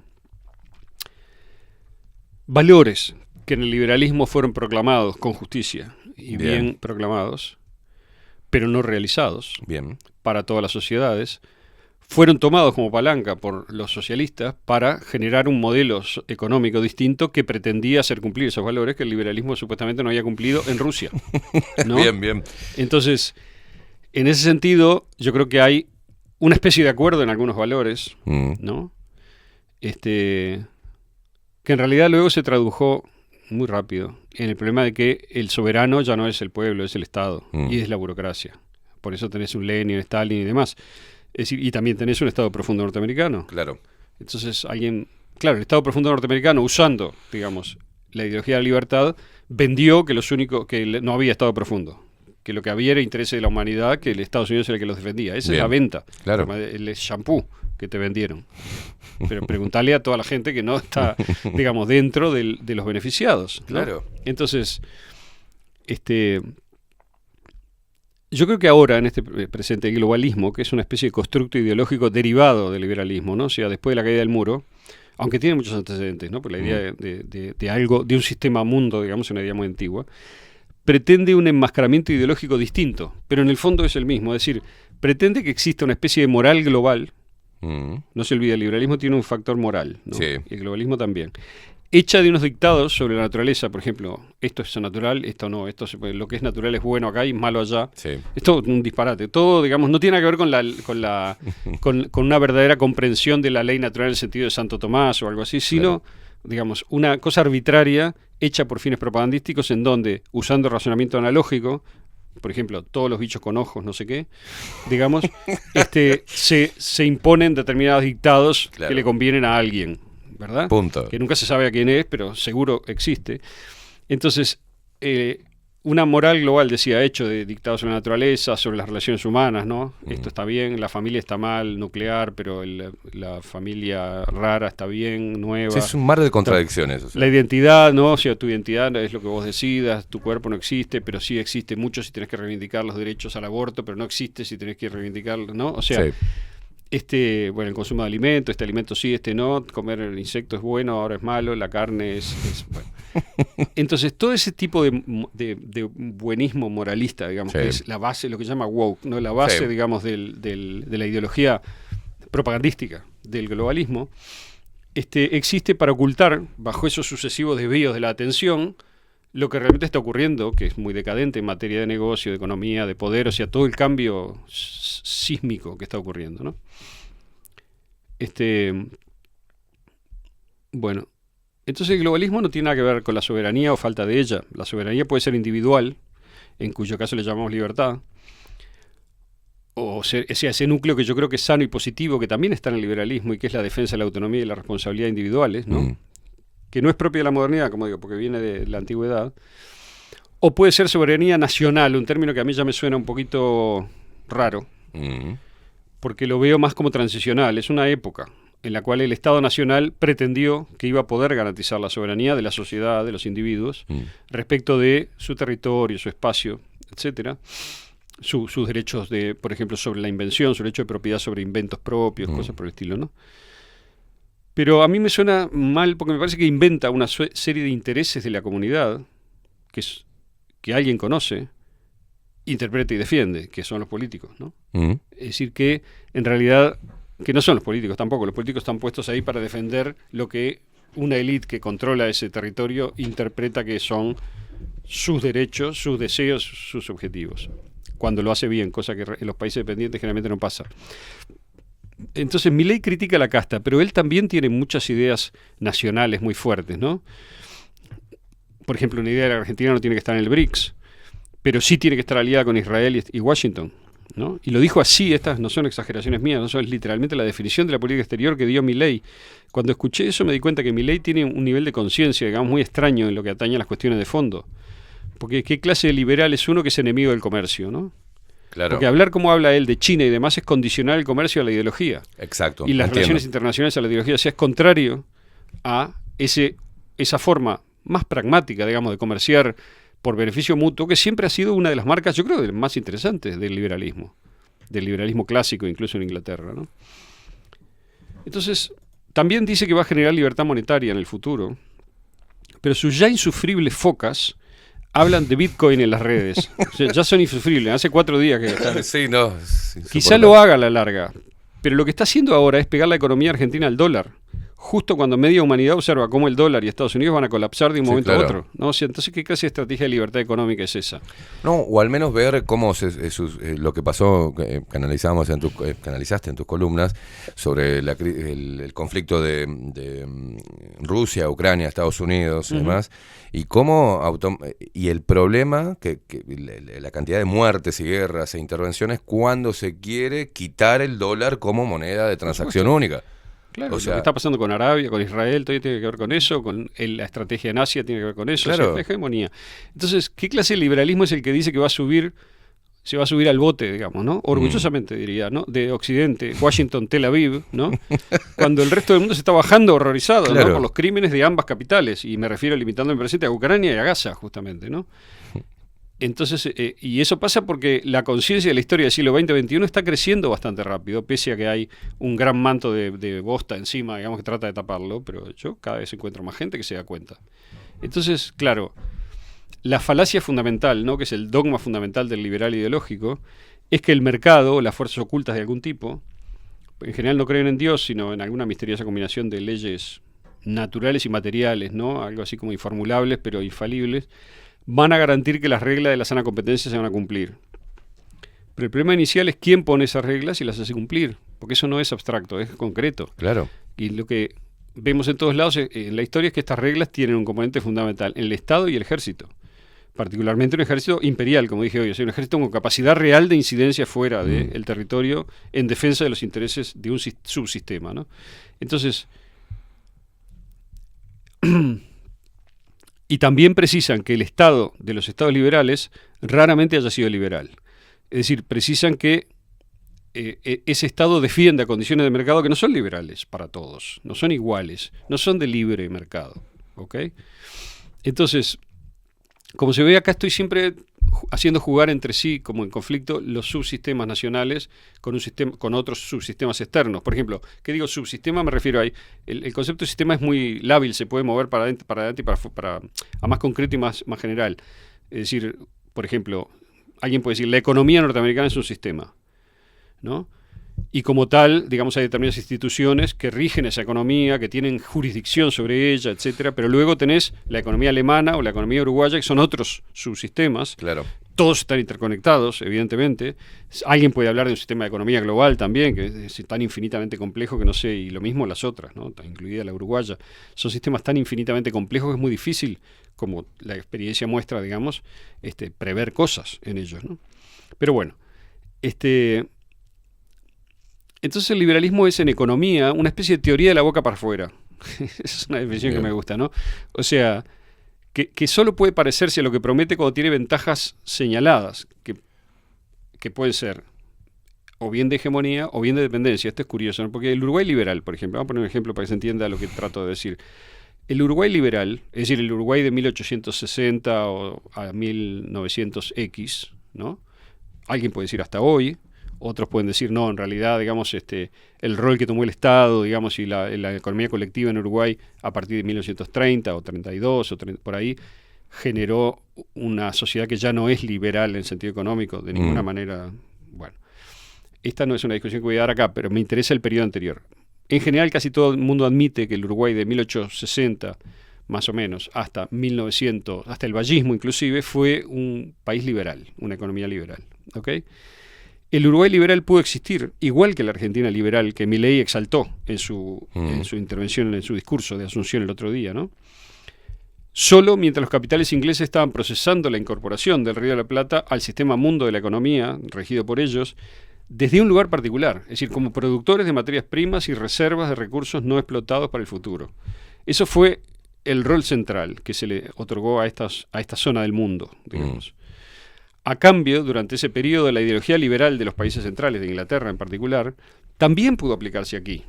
valores que en el liberalismo fueron proclamados con justicia y bien proclamados, pero no realizados para todas las sociedades, fueron tomados como palanca por los socialistas para generar un modelo económico distinto que pretendía hacer cumplir esos valores que el liberalismo supuestamente no había cumplido en Rusia, ¿no? Bien. Entonces, en ese sentido, yo creo que hay una especie de acuerdo en algunos valores, ¿no? Que en realidad luego se tradujo muy rápido en el problema de que el soberano ya no es el pueblo, es el Estado, y es la burocracia. Por eso tenés un Lenin, Stalin y demás. Es decir, y también tenés un Estado profundo norteamericano. Claro. Entonces el Estado profundo norteamericano, usando, digamos, la ideología de la libertad, vendió que no había Estado profundo, que lo que había era interés de la humanidad, que el Estados Unidos era el que los defendía. Esa es la venta. Claro. El shampoo que te vendieron. Pero preguntarle a toda la gente que no está, digamos, dentro de los beneficiados, ¿no? Claro. Entonces, yo creo que ahora, en este presente globalismo, que es una especie de constructo ideológico derivado del liberalismo, ¿no? O sea, después de la caída del muro, aunque tiene muchos antecedentes, ¿no? Por la idea de algo, de un sistema mundo, digamos, una idea muy antigua, pretende un enmascaramiento ideológico distinto, pero en el fondo es el mismo. Es decir, pretende que exista una especie de moral global. No se olvide, el liberalismo tiene un factor moral, ¿no? Sí. Y el globalismo también. Hecha de unos dictados sobre la naturaleza, por ejemplo, esto es natural, esto no, lo que es natural es bueno acá y malo allá. Sí. Esto es un disparate. Todo, digamos, no tiene que ver con una verdadera comprensión de la ley natural en el sentido de Santo Tomás o algo así, sino, digamos, una cosa arbitraria hecha por fines propagandísticos en donde, usando razonamiento analógico, por ejemplo, todos los bichos con ojos, no sé qué, digamos, se imponen determinados dictados que le convienen a alguien, ¿verdad? Punto. Que nunca se sabe a quién es, pero seguro existe. Entonces, una moral global, decía, hecho de dictados sobre la naturaleza, sobre las relaciones humanas, ¿no? Esto está bien, la familia está mal, nuclear, pero la familia rara está bien, nueva. Sí, es un mar de contradicciones. O sea. La identidad, ¿no? O sea, tu identidad es lo que vos decidas, tu cuerpo no existe, pero sí existe mucho si tenés que reivindicar los derechos al aborto, pero no existe si tenés que reivindicarlo, ¿no? O sea, el consumo de alimentos, este alimento sí, este no, comer insectos es bueno, ahora es malo, la carne es bueno. Entonces, todo ese tipo de buenismo moralista, digamos, que es la base, lo que se llama woke, ¿no? La base, digamos, de la ideología propagandística del globalismo, existe para ocultar, bajo esos sucesivos desvíos de la atención, lo que realmente está ocurriendo, que es muy decadente en materia de negocio, de economía, de poder, o sea, todo el cambio sísmico que está ocurriendo, ¿no? Bueno, entonces el globalismo no tiene nada que ver con la soberanía o falta de ella. La soberanía puede ser individual, en cuyo caso le llamamos libertad, o sea, ese núcleo que yo creo que es sano y positivo, que también está en el liberalismo y que es la defensa de la autonomía y la responsabilidad individuales, ¿no? Que no es propia de la modernidad, como digo, porque viene de la antigüedad. O puede ser soberanía nacional, un término que a mí ya me suena un poquito raro, porque lo veo más como transicional. Es una época. en la cual el Estado Nacional pretendió que iba a poder garantizar la soberanía de la sociedad, de los individuos, respecto de su territorio, su espacio, etcétera, sus derechos de, por ejemplo, sobre la invención, su derecho de propiedad sobre inventos propios, cosas por el estilo, ¿no? Pero a mí me suena mal porque me parece que inventa una serie de intereses de la comunidad que alguien conoce, interpreta y defiende, que son los políticos, ¿no? Es decir, que en realidad, que no son los políticos tampoco, los políticos están puestos ahí para defender lo que una élite que controla ese territorio interpreta que son sus derechos, sus deseos, sus objetivos, cuando lo hace bien, cosa que en los países dependientes generalmente no pasa. Entonces Milei critica la casta, pero él también tiene muchas ideas nacionales muy fuertes, ¿no? Por ejemplo, una idea de la Argentina no tiene que estar en el BRICS, pero sí tiene que estar aliada con Israel y Washington, ¿no? Y lo dijo así, estas no son exageraciones mías, no son literalmente la definición de la política exterior que dio Milei. Cuando escuché eso me di cuenta que Milei tiene un nivel de conciencia, digamos, muy extraño en lo que atañe a las cuestiones de fondo. Porque ¿qué clase de liberal es uno que es enemigo del comercio, ¿no? Claro. Porque hablar como habla él de China y demás es condicionar el comercio a la ideología. Exacto. Y las relaciones internacionales a la ideología. O sea, es contrario a esa forma más pragmática, digamos, de comerciar por beneficio mutuo, que siempre ha sido una de las marcas, yo creo, más interesantes del liberalismo clásico, incluso en Inglaterra, ¿no? Entonces, también dice que va a generar libertad monetaria en el futuro, pero sus ya insufribles focas hablan de Bitcoin en las redes. O sea, ya son insufribles. Hace 4 días que están. Sí, no. Quizá lo haga a la larga, pero lo que está haciendo ahora es pegar la economía argentina al dólar, justo cuando media humanidad observa cómo el dólar y Estados Unidos van a colapsar de un momento a otro, ¿no? O sea, entonces, ¿qué clase de estrategia de libertad económica es esa? No, o al menos ver cómo lo que pasó, que analizaste en tus columnas, sobre el conflicto de Rusia, Ucrania, Estados Unidos y demás, y cómo y el problema, que la cantidad de muertes y guerras e intervenciones cuando se quiere quitar el dólar como moneda de transacción única. Claro, o sea, lo que está pasando con Arabia, con Israel, todo tiene que ver con eso, con la estrategia en Asia tiene que ver con eso, claro. O sea, la hegemonía. Entonces, ¿qué clase de liberalismo es el que dice que se va a subir al bote, digamos, ¿no? Orgullosamente diría, ¿no? De Occidente, Washington, Tel Aviv, ¿no? Cuando el resto del mundo se está bajando horrorizado, claro, ¿no? Por los crímenes de ambas capitales, y me refiero limitando en presente a Ucrania y a Gaza, justamente, ¿no? Entonces, y eso pasa porque la conciencia de la historia del siglo XX-XXI está creciendo bastante rápido, pese a que hay un gran manto de bosta encima, digamos, que trata de taparlo, pero yo cada vez encuentro más gente que se da cuenta. Entonces, claro, la falacia fundamental, ¿no?, que es el dogma fundamental del liberal ideológico, es que el mercado, las fuerzas ocultas de algún tipo, en general no creen en Dios, sino en alguna misteriosa combinación de leyes naturales y materiales, ¿no?, algo así como informulables pero infalibles, van a garantir que las reglas de la sana competencia se van a cumplir. Pero el problema inicial es quién pone esas reglas y las hace cumplir, porque eso no es abstracto, es concreto. Claro. Y lo que vemos en todos lados en la historia es que estas reglas tienen un componente fundamental en el Estado y el ejército. Particularmente un ejército imperial, como dije hoy, o sea, un ejército con capacidad real de incidencia fuera del territorio en defensa de los intereses de un subsistema, ¿no? Entonces, y también precisan que el Estado de los estados liberales raramente haya sido liberal. Es decir, precisan que ese Estado defienda condiciones de mercado que no son liberales para todos, no son iguales, no son de libre mercado, ¿ok? Entonces, como se ve acá, estoy siempre haciendo jugar entre sí, como en conflicto, los subsistemas nacionales con otros subsistemas externos. Por ejemplo, ¿qué digo subsistema? Me refiero a el concepto de sistema es muy lábil, se puede mover para adelante y para a más concreto y más general. Es decir, por ejemplo, alguien puede decir, la economía norteamericana es un sistema, ¿no? Y como tal, digamos, hay determinadas instituciones que rigen esa economía, que tienen jurisdicción sobre ella, etcétera, pero luego tenés la economía alemana o la economía uruguaya, que son otros subsistemas. Claro. Todos están interconectados, evidentemente. Alguien puede hablar de un sistema de economía global también, que es tan infinitamente complejo que no sé, y lo mismo las otras, ¿no?, incluida la uruguaya. Son sistemas tan infinitamente complejos que es muy difícil, como la experiencia muestra, digamos, prever cosas en ellos, ¿no? Pero bueno, entonces el liberalismo es en economía una especie de teoría de la boca para afuera. Es una definición que me gusta, ¿no? O sea, que solo puede parecerse a lo que promete cuando tiene ventajas señaladas, que pueden ser o bien de hegemonía o bien de dependencia. Esto es curioso, ¿no? Porque el Uruguay liberal, por ejemplo, vamos a poner un ejemplo para que se entienda lo que trato de decir. El Uruguay liberal, es decir, el Uruguay de 1860 o a 1900X, ¿no? Alguien puede decir hasta hoy, otros pueden decir no, en realidad, digamos, el rol que tomó el Estado, digamos, y la economía colectiva en Uruguay a partir de 1930 o 32 o 30, por ahí, generó una sociedad que ya no es liberal en sentido económico, de ninguna manera. Bueno, esta no es una discusión que voy a dar acá, pero me interesa el periodo anterior. En general, casi todo el mundo admite que el Uruguay de 1860, más o menos, hasta 1900, hasta el vallismo inclusive, fue un país liberal, una economía liberal. ¿Ok? El Uruguay liberal pudo existir, igual que la Argentina liberal, que Milei exaltó en su intervención, en su discurso de Asunción el otro día, ¿no? Solo mientras los capitales ingleses estaban procesando la incorporación del Río de la Plata al sistema mundo de la economía, regido por ellos, desde un lugar particular, es decir, como productores de materias primas y reservas de recursos no explotados para el futuro. Eso fue el rol central que se le otorgó a esta zona del mundo, digamos. A cambio, durante ese periodo, la ideología liberal de los países centrales, de Inglaterra en particular, también pudo aplicarse aquí.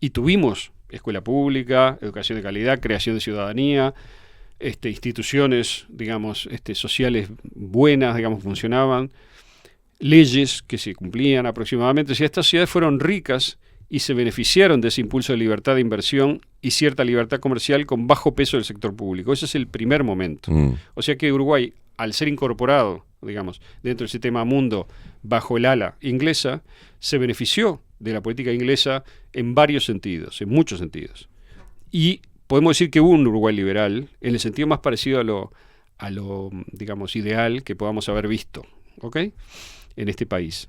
Y tuvimos escuela pública, educación de calidad, creación de ciudadanía, instituciones, digamos, sociales buenas, digamos, funcionaban, leyes que se cumplían aproximadamente. O sea, estas ciudades fueron ricas y se beneficiaron de ese impulso de libertad de inversión y cierta libertad comercial con bajo peso del sector público. Ese es el primer momento. O sea que Uruguay, al ser incorporado, digamos, dentro del sistema mundo bajo el ala inglesa, se benefició de la política inglesa en varios sentidos, en muchos sentidos. Y podemos decir que hubo un Uruguay liberal en el sentido más parecido a lo digamos, ideal que podamos haber visto, ¿ok?, en este país.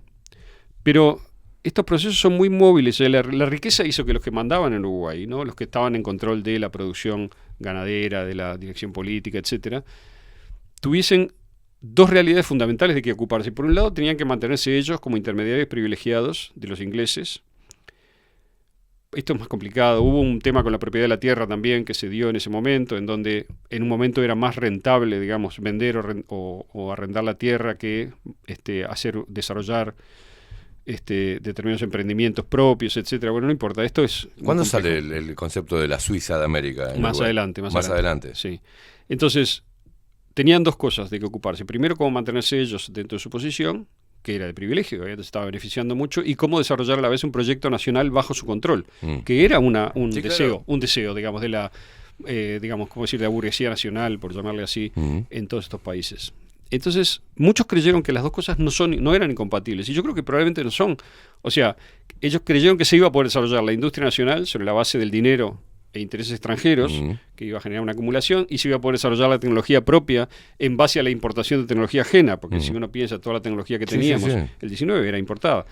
Pero estos procesos son muy móviles. La riqueza hizo que los que mandaban en Uruguay, ¿no?, los que estaban en control de la producción ganadera, de la dirección política, etcétera, tuviesen dos realidades fundamentales de que ocuparse. Por un lado, tenían que mantenerse ellos como intermediarios privilegiados de los ingleses. Esto es más complicado. Hubo un tema con la propiedad de la tierra también que se dio en ese momento, en donde en un momento era más rentable, digamos, vender o arrendar la tierra que desarrollar determinados emprendimientos propios, etcétera. Bueno, no importa. Esto es. ¿Cuándo sale el concepto de la Suiza de América? Más adelante. Sí. Entonces, tenían dos cosas de que ocuparse. Primero, cómo mantenerse ellos dentro de su posición, que era de privilegio, que se estaba beneficiando mucho, y cómo desarrollar a la vez un proyecto nacional bajo su control, que era un deseo, digamos, de la, digamos, ¿cómo decir?, de la burguesía nacional, por llamarle así, en todos estos países. Entonces, muchos creyeron que las dos cosas no eran incompatibles, y yo creo que probablemente no son. O sea, ellos creyeron que se iba a poder desarrollar la industria nacional sobre la base del dinero e intereses extranjeros, que iba a generar una acumulación, y se iba a poder desarrollar la tecnología propia en base a la importación de tecnología ajena, porque si uno piensa toda la tecnología que teníamos, el 19 era importada.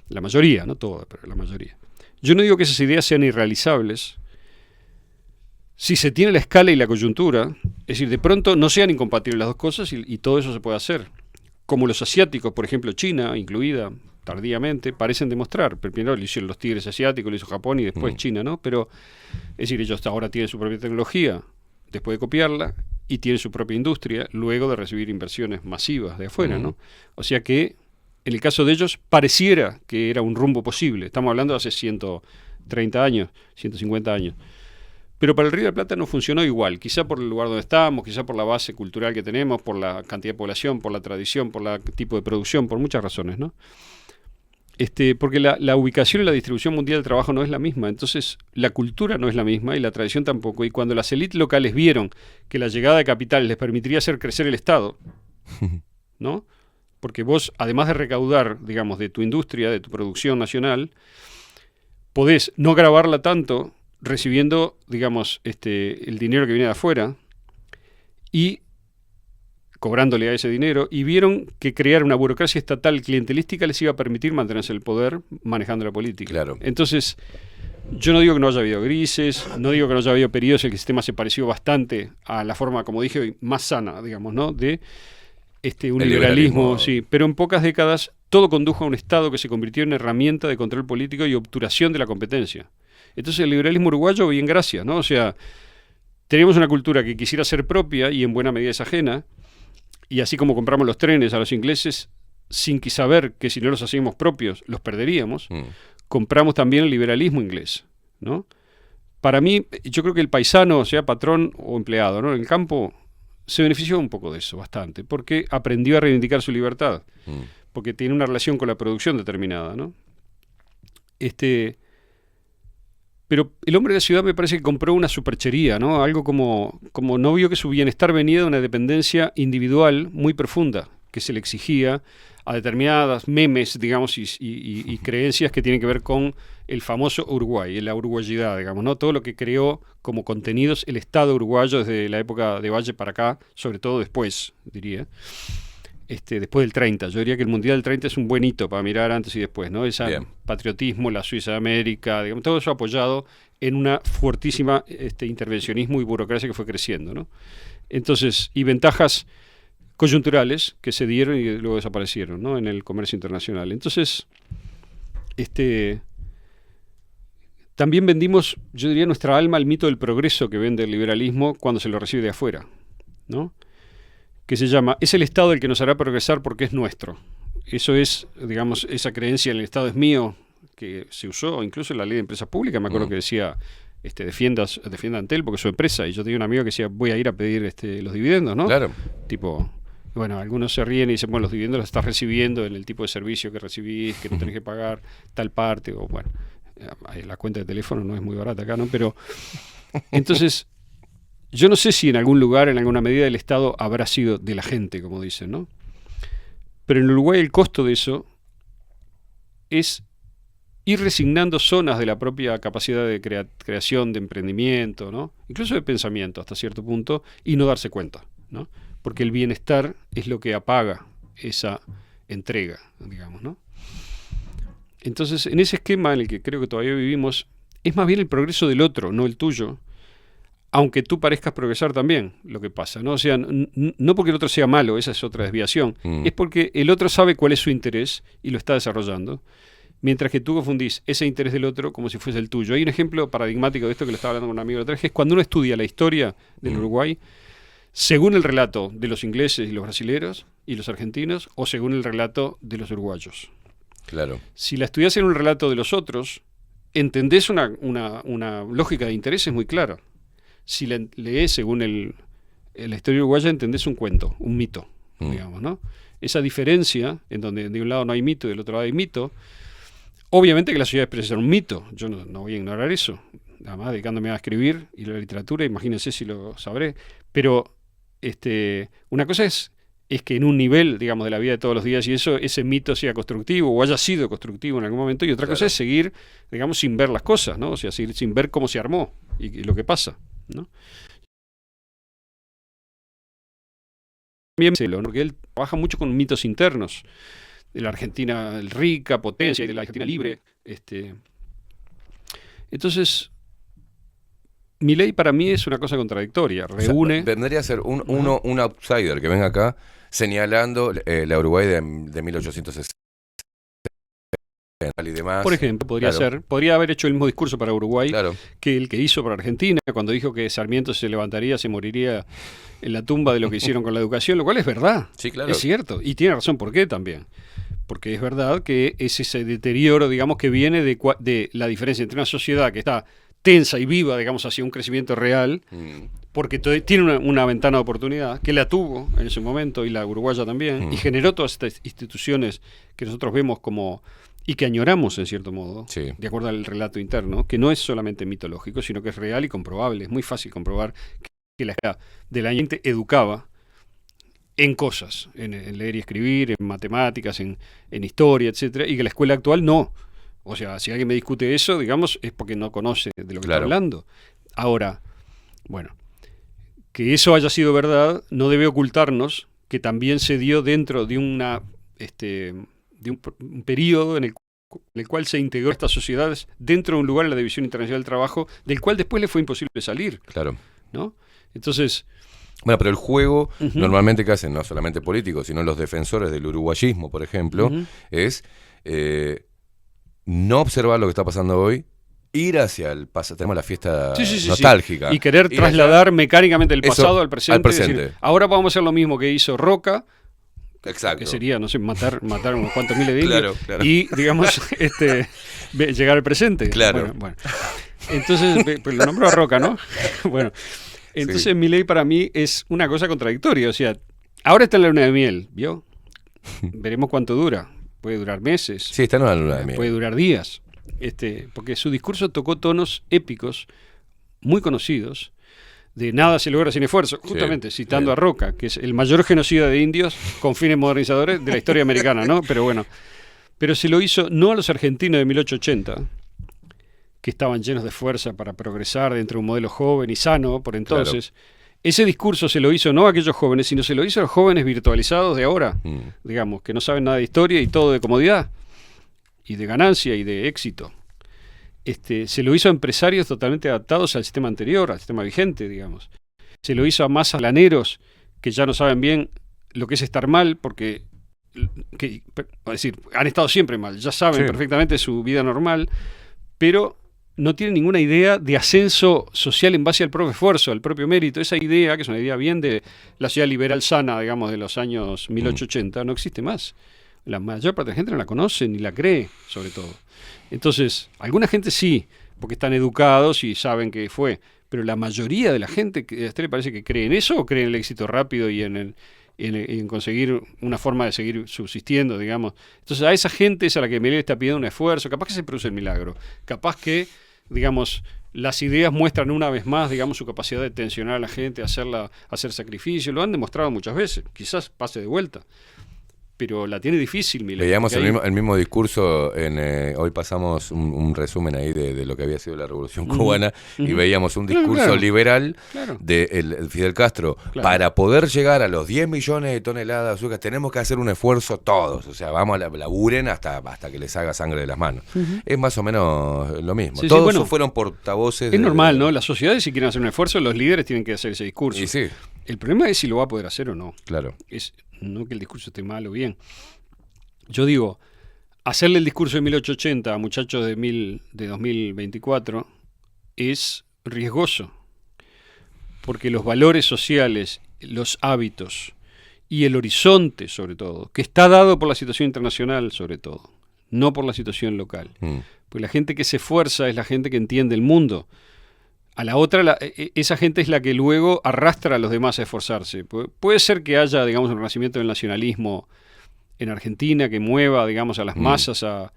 La mayoría, no toda, pero la mayoría. Yo no digo que esas ideas sean irrealizables. Si se tiene la escala y la coyuntura, es decir, de pronto no sean incompatibles las dos cosas y todo eso se puede hacer. Como los asiáticos, por ejemplo, China, incluida tardíamente, parecen demostrar. Primero lo hicieron los tigres asiáticos, lo hizo Japón y después China, ¿no? Pero, es decir, ellos hasta ahora tienen su propia tecnología, después de copiarla, y tienen su propia industria, luego de recibir inversiones masivas de afuera, ¿no? O sea que, en el caso de ellos, pareciera que era un rumbo posible. Estamos hablando de hace 130 años, 150 años. Pero para el Río de la Plata no funcionó igual, quizá por el lugar donde estamos, quizá por la base cultural que tenemos, por la cantidad de población, por la tradición, por el tipo de producción, por muchas razones, ¿no? Porque la ubicación y la distribución mundial del trabajo no es la misma, entonces la cultura no es la misma y la tradición tampoco. Y cuando las élites locales vieron que la llegada de capitales les permitiría hacer crecer el Estado, ¿no? Porque vos, además de recaudar, digamos, de tu industria, de tu producción nacional, podés no gravarla tanto recibiendo, digamos, el dinero que viene de afuera y cobrándole a ese dinero, y vieron que crear una burocracia estatal clientelística les iba a permitir mantenerse en el poder manejando la política. Claro. Entonces, yo no digo que no haya habido grises, no digo que no haya habido periodos en que el sistema se pareció bastante a la forma, como dije, más sana, digamos, ¿no?, de un liberalismo, sí, pero en pocas décadas todo condujo a un Estado que se convirtió en herramienta de control político y obturación de la competencia. Entonces el liberalismo uruguayo bien gracias, ¿no? O sea, teníamos una cultura que quisiera ser propia y en buena medida es ajena, y así como compramos los trenes a los ingleses, sin que saber que si no los hacíamos propios los perderíamos, compramos también el liberalismo inglés, ¿no? Para mí, yo creo que el paisano, sea patrón o empleado, ¿no?, en el campo, se benefició un poco de eso, bastante, porque aprendió a reivindicar su libertad, porque tiene una relación con la producción determinada, ¿no? Pero el hombre de la ciudad me parece que compró una superchería, ¿no? Algo como no vio que su bienestar venía de una dependencia individual muy profunda, que se le exigía a determinadas memes, digamos, y creencias que tienen que ver con el famoso Uruguay, la uruguayidad, digamos, ¿no? Todo lo que creó como contenidos el Estado uruguayo desde la época de Valle para acá, sobre todo después, diría. Después del 30. Yo diría que el Mundial del 30 es un buen hito para mirar antes y después, ¿no? Ese patriotismo, la Suiza de América, digamos, todo eso apoyado en una fuertísima intervencionismo y burocracia que fue creciendo, ¿no? Entonces, y ventajas coyunturales que se dieron y luego desaparecieron, ¿no?, en el comercio internacional. Entonces, también vendimos, yo diría, nuestra alma al mito del progreso que vende el liberalismo cuando se lo recibe de afuera, ¿no?, que se llama, es el Estado el que nos hará progresar porque es nuestro. Eso es, digamos, esa creencia, el Estado es mío, que se usó incluso en la ley de empresas públicas. Me acuerdo que decía, defienda Antel porque es su empresa, y yo tenía un amigo que decía, voy a ir a pedir los dividendos, ¿no? Claro. Tipo, bueno, algunos se ríen y dicen, bueno, los dividendos los estás recibiendo en el tipo de servicio que recibís, que no tenés que pagar tal parte, o bueno, la cuenta de teléfono no es muy barata acá, ¿no? Pero, entonces, yo no sé si en algún lugar, en alguna medida, el Estado habrá sido de la gente, como dicen, ¿no? Pero en Uruguay el costo de eso es ir resignando zonas de la propia capacidad de creación, de emprendimiento, ¿no?, incluso de pensamiento hasta cierto punto, y no darse cuenta, ¿no?, porque el bienestar es lo que apaga esa entrega, digamos, ¿no? Entonces, en ese esquema en el que creo que todavía vivimos, es más bien el progreso del otro, no el tuyo, aunque tú parezcas progresar también, lo que pasa, ¿no? O sea, no porque el otro sea malo, esa es otra desviación, es porque el otro sabe cuál es su interés y lo está desarrollando, mientras que tú confundís ese interés del otro como si fuese el tuyo. Hay un ejemplo paradigmático de esto que lo estaba hablando con un amigo de otra vez, que es cuando uno estudia la historia del Uruguay, según el relato de los ingleses y los brasileros y los argentinos, o según el relato de los uruguayos. Claro. Si la estudias en un relato de los otros, entendés una lógica de intereses muy clara. Si la lees según la historia uruguaya, entendés un cuento, un mito, digamos, ¿no? Esa diferencia, en donde de un lado no hay mito y del otro lado hay mito, obviamente que la ciudad expresa un mito, yo no voy a ignorar eso, nada más dedicándome a escribir y la literatura, imagínense si lo sabré, pero una cosa es que en un nivel, digamos, de la vida de todos los días y eso, ese mito sea constructivo o haya sido constructivo en algún momento, y otra cosa es seguir, digamos, sin ver las cosas, ¿no? O sea, seguir sin ver cómo se armó y lo que pasa, ¿no? Porque él trabaja mucho con mitos internos de la Argentina rica, potencia, y de la Argentina libre. Entonces, Milei para mí es una cosa contradictoria. Reúne. O sea, vendría a ser un outsider que venga acá señalando la Uruguay de 1860. Y demás. Por ejemplo, podría haber hecho el mismo discurso para Uruguay que el que hizo para Argentina, cuando dijo que Sarmiento se levantaría, se moriría en la tumba de lo que hicieron con la educación, lo cual es verdad, es cierto, y tiene razón. ¿Por qué también? Porque es verdad que es ese deterioro, digamos, que viene de la diferencia entre una sociedad que está tensa y viva, digamos, hacia un crecimiento real, porque tiene una ventana de oportunidad, que la tuvo en ese momento, y la uruguaya también, y generó todas estas instituciones que nosotros vemos como, y que añoramos en cierto modo, de acuerdo al relato interno, que no es solamente mitológico, sino que es real y comprobable. Es muy fácil comprobar que la escuela del año 20 educaba en cosas, en leer y escribir, en matemáticas, en historia, etcétera, y que la escuela actual no. O sea, si alguien me discute eso, digamos, es porque no conoce de lo que está hablando. Ahora, bueno, que eso haya sido verdad no debe ocultarnos que también se dio dentro de de un periodo en el cual se integró estas sociedades dentro de un lugar en la División Internacional del Trabajo, del cual después le fue imposible salir. Claro. ¿No? Entonces... Bueno, pero el juego normalmente que hacen no solamente políticos, sino los defensores del uruguayismo, por ejemplo, es no observar lo que está pasando hoy, ir hacia el pasado. Tenemos la fiesta nostálgica. Y querer trasladar mecánicamente el pasado al presente. Decir, ahora vamos a hacer lo mismo que hizo Roca Exacto. Que sería, no sé, matar unos cuantos miles de indios. Claro. Y, digamos, llegar al presente. Claro. Bueno. Entonces, pues lo nombró a Roca, ¿no? Bueno, entonces Sí. Milei para mí es una cosa contradictoria. O sea, ahora está en la luna de miel, ¿vio? Veremos cuánto dura. Puede durar meses. Sí, está en una luna de miel. Puede durar días. Porque su discurso tocó tonos épicos, muy conocidos, de nada se logra sin esfuerzo, justamente citando a Roca, que es el mayor genocida de indios con fines modernizadores de la historia americana, ¿no? Pero bueno, pero se lo hizo no a los argentinos de 1880, que estaban llenos de fuerza para progresar dentro de un modelo joven y sano por entonces. Ese discurso se lo hizo no a aquellos jóvenes, sino se lo hizo a los jóvenes virtualizados de ahora, digamos, que no saben nada de historia y todo de comodidad y de ganancia y de éxito. Se lo hizo a empresarios totalmente adaptados al sistema anterior, al sistema vigente, digamos. Se lo hizo a masas laneros que ya no saben bien lo que es estar mal, porque es decir, han estado siempre mal, ya saben perfectamente su vida normal, pero no tienen ninguna idea de ascenso social en base al propio esfuerzo, al propio mérito. Esa idea, que es una idea bien de la sociedad liberal sana, digamos, de los años 1880, no existe más. La mayor parte de la gente no la conoce ni la cree, sobre todo. Entonces, alguna gente sí, porque están educados y saben que fue, pero la mayoría de la gente, ¿a usted le parece que cree en eso o cree en el éxito rápido y en conseguir una forma de seguir subsistiendo, digamos? Entonces, a esa gente es a la que Milei está pidiendo un esfuerzo. Capaz que se produce el milagro. Capaz que, digamos, las ideas muestran una vez más, digamos, su capacidad de tensionar a la gente, hacer sacrificio. Lo han demostrado muchas veces. Quizás pase de vuelta. Pero la tiene difícil, Milei. Veíamos el mismo discurso, hoy pasamos un resumen ahí de lo que había sido la Revolución Cubana, y veíamos un discurso liberal de Fidel Castro. Para poder llegar a los 10 millones de toneladas de azúcar tenemos que hacer un esfuerzo todos, o sea, vamos a laburen hasta que les haga sangre de las manos. Es más o menos lo mismo. Todos fueron portavoces. Es normal, ¿no? Las sociedades, si quieren hacer un esfuerzo, los líderes tienen que hacer ese discurso. Y sí. El problema es si lo va a poder hacer o no. Claro. No que el discurso esté mal o bien. Yo digo, hacerle el discurso de 1880 a muchachos de 2024 es riesgoso, porque los valores sociales, los hábitos y el horizonte, sobre todo, que está dado por la situación internacional, sobre todo, no por la situación local. Porque la gente que se esfuerza es la gente que entiende el mundo. A la otra, esa gente es la que luego arrastra a los demás a esforzarse. Puede ser que haya, digamos, un renacimiento del nacionalismo en Argentina que mueva, digamos, a las masas a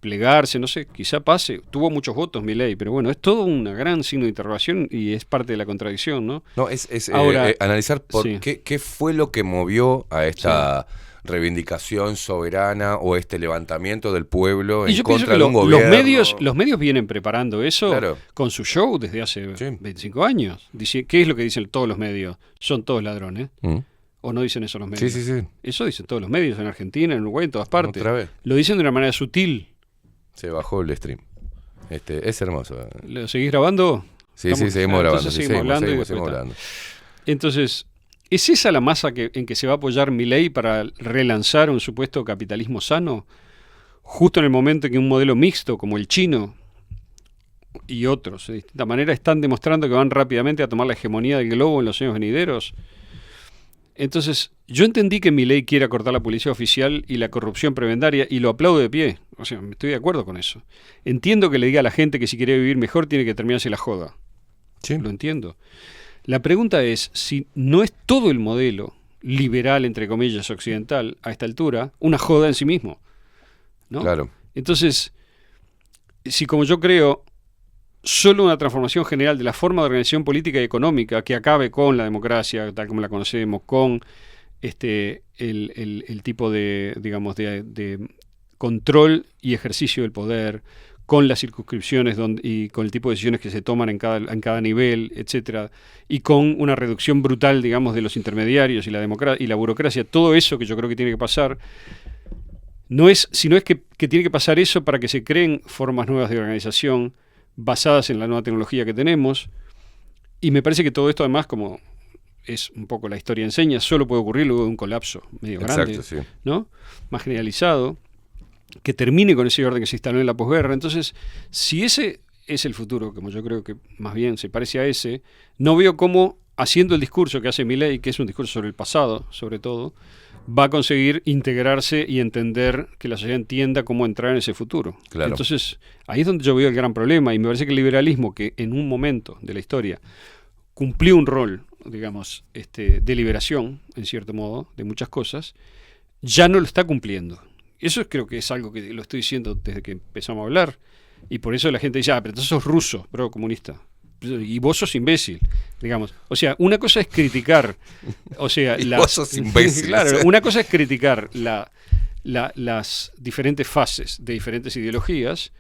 plegarse, no sé, quizá pase. Tuvo muchos votos Milei, pero bueno, es todo un gran signo de interrogación y es parte de la contradicción, ¿no? No, es ahora, analizar qué fue lo que movió a esta reivindicación soberana o este levantamiento del pueblo en contra de un gobierno. Los medios vienen preparando eso con su show desde hace 25 años. ¿Qué es lo que dicen todos los medios? Son todos ladrones. ¿O no dicen eso los medios? Sí. Eso dicen todos los medios en Argentina, en Uruguay, en todas partes. Otra vez. Lo dicen de una manera sutil. Se bajó el stream. Es hermoso. ¿Lo seguís grabando? Sí, seguimos grabando. Seguimos hablando. Entonces, ¿es esa la masa en que se va a apoyar Milei para relanzar un supuesto capitalismo sano? Justo en el momento en que un modelo mixto como el chino y otros, de distinta manera, están demostrando que van rápidamente a tomar la hegemonía del globo en los años venideros. Entonces, yo entendí que Milei quiere acortar la policía oficial y la corrupción prebendaria, y lo aplaudo de pie. O sea, estoy de acuerdo con eso. Entiendo que le diga a la gente que si quiere vivir mejor tiene que terminarse la joda. Sí. Lo entiendo. La pregunta es si no es todo el modelo liberal, entre comillas, occidental, a esta altura, una joda en sí mismo, ¿no? Claro. Entonces, si como yo creo, solo una transformación general de la forma de organización política y económica que acabe con la democracia, tal como la conocemos, con el tipo de, digamos, de control y ejercicio del poder, con las circunscripciones y con el tipo de decisiones que se toman en cada nivel, etcétera, y con una reducción brutal, digamos, de los intermediarios y la burocracia, todo eso que yo creo que tiene que pasar, sino es que tiene que pasar eso para que se creen formas nuevas de organización basadas en la nueva tecnología que tenemos, y me parece que todo esto además, como es un poco la historia enseña, solo puede ocurrir luego de un colapso medio grande, ¿no? Más generalizado, que termine con ese orden que se instaló en la posguerra. Entonces, si ese es el futuro, como yo creo que más bien se parece a ese, no veo cómo, haciendo el discurso que hace Milei, que es un discurso sobre el pasado, sobre todo, va a conseguir integrarse y entender, que la sociedad entienda cómo entrar en ese futuro. Claro. Entonces, ahí es donde yo veo el gran problema, y me parece que el liberalismo, que en un momento de la historia cumplió un rol, digamos, de liberación, en cierto modo, de muchas cosas, ya no lo está cumpliendo. Eso creo que es algo que lo estoy diciendo desde que empezamos a hablar, y por eso la gente dice, pero entonces sos ruso, pero comunista. Y vos sos imbécil, digamos. O sea, una cosa es criticar, o sea, vos sos imbécil. Claro, una cosa es criticar las diferentes fases de diferentes ideologías,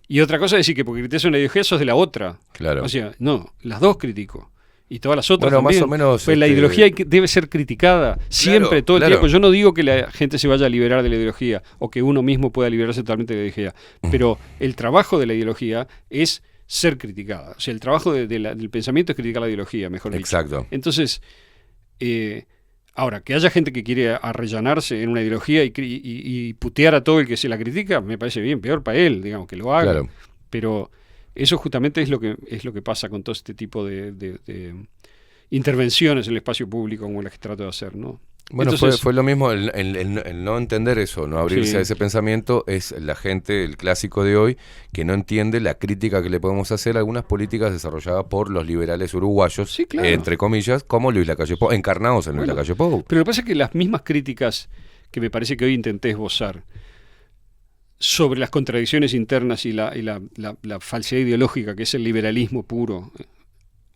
y otra cosa es decir que porque criticas una ideología sos de la otra. Claro. O sea, no, las dos critico. Y todas las otras bueno, también. más o menos, pues la ideología debe ser criticada siempre, todo el tiempo. Yo no digo que la gente se vaya a liberar de la ideología, o que uno mismo pueda liberarse totalmente de la ideología, pero el trabajo de la ideología es ser criticada. O sea, el trabajo del pensamiento es criticar la ideología, mejor dicho. Exacto. Entonces, ahora, que haya gente que quiere arrellanarse en una ideología y putear a todo el que se la critica, me parece bien, peor para él, digamos, que lo haga. Claro. Pero eso justamente es lo que pasa con todo este tipo de intervenciones en el espacio público como las que trato de hacer, ¿no? Bueno, entonces, fue lo mismo, el no entender eso, no abrirse a ese pensamiento, es la gente, el clásico de hoy, que no entiende la crítica que le podemos hacer a algunas políticas desarrolladas por los liberales uruguayos, sí, claro, entre comillas, como Luis Lacalle Pou, encarnados en Luis Lacalle Pou. Pero lo que pasa es que las mismas críticas que me parece que hoy intenté esbozar sobre las contradicciones internas y la falsedad ideológica que es el liberalismo puro,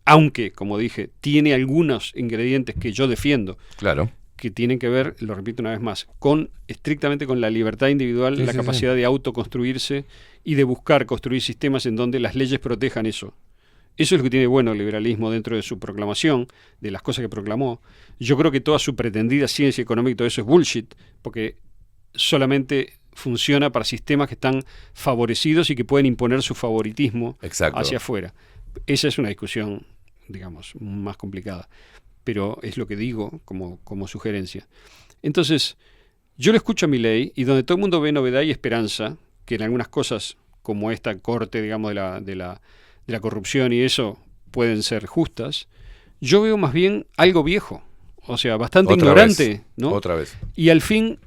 aunque, como dije, tiene algunos ingredientes que yo defiendo, claro, que tienen que ver, lo repito una vez más, estrictamente con la libertad individual, la capacidad de autoconstruirse y de buscar construir sistemas en donde las leyes protejan eso. Eso es lo que tiene bueno el liberalismo dentro de su proclamación, de las cosas que proclamó. Yo creo que toda su pretendida ciencia económica y todo eso es bullshit, porque solamente funciona para sistemas que están favorecidos y que pueden imponer su favoritismo hacia afuera. Esa es una discusión, digamos, más complicada, pero es lo que digo como sugerencia. Entonces, yo le escucho a Milei, y donde todo el mundo ve novedad y esperanza, que en algunas cosas, como esta corte, digamos, de la corrupción y eso, pueden ser justas, yo veo más bien algo viejo, o sea, bastante ignorante, ¿no? Otra vez. Y al fin,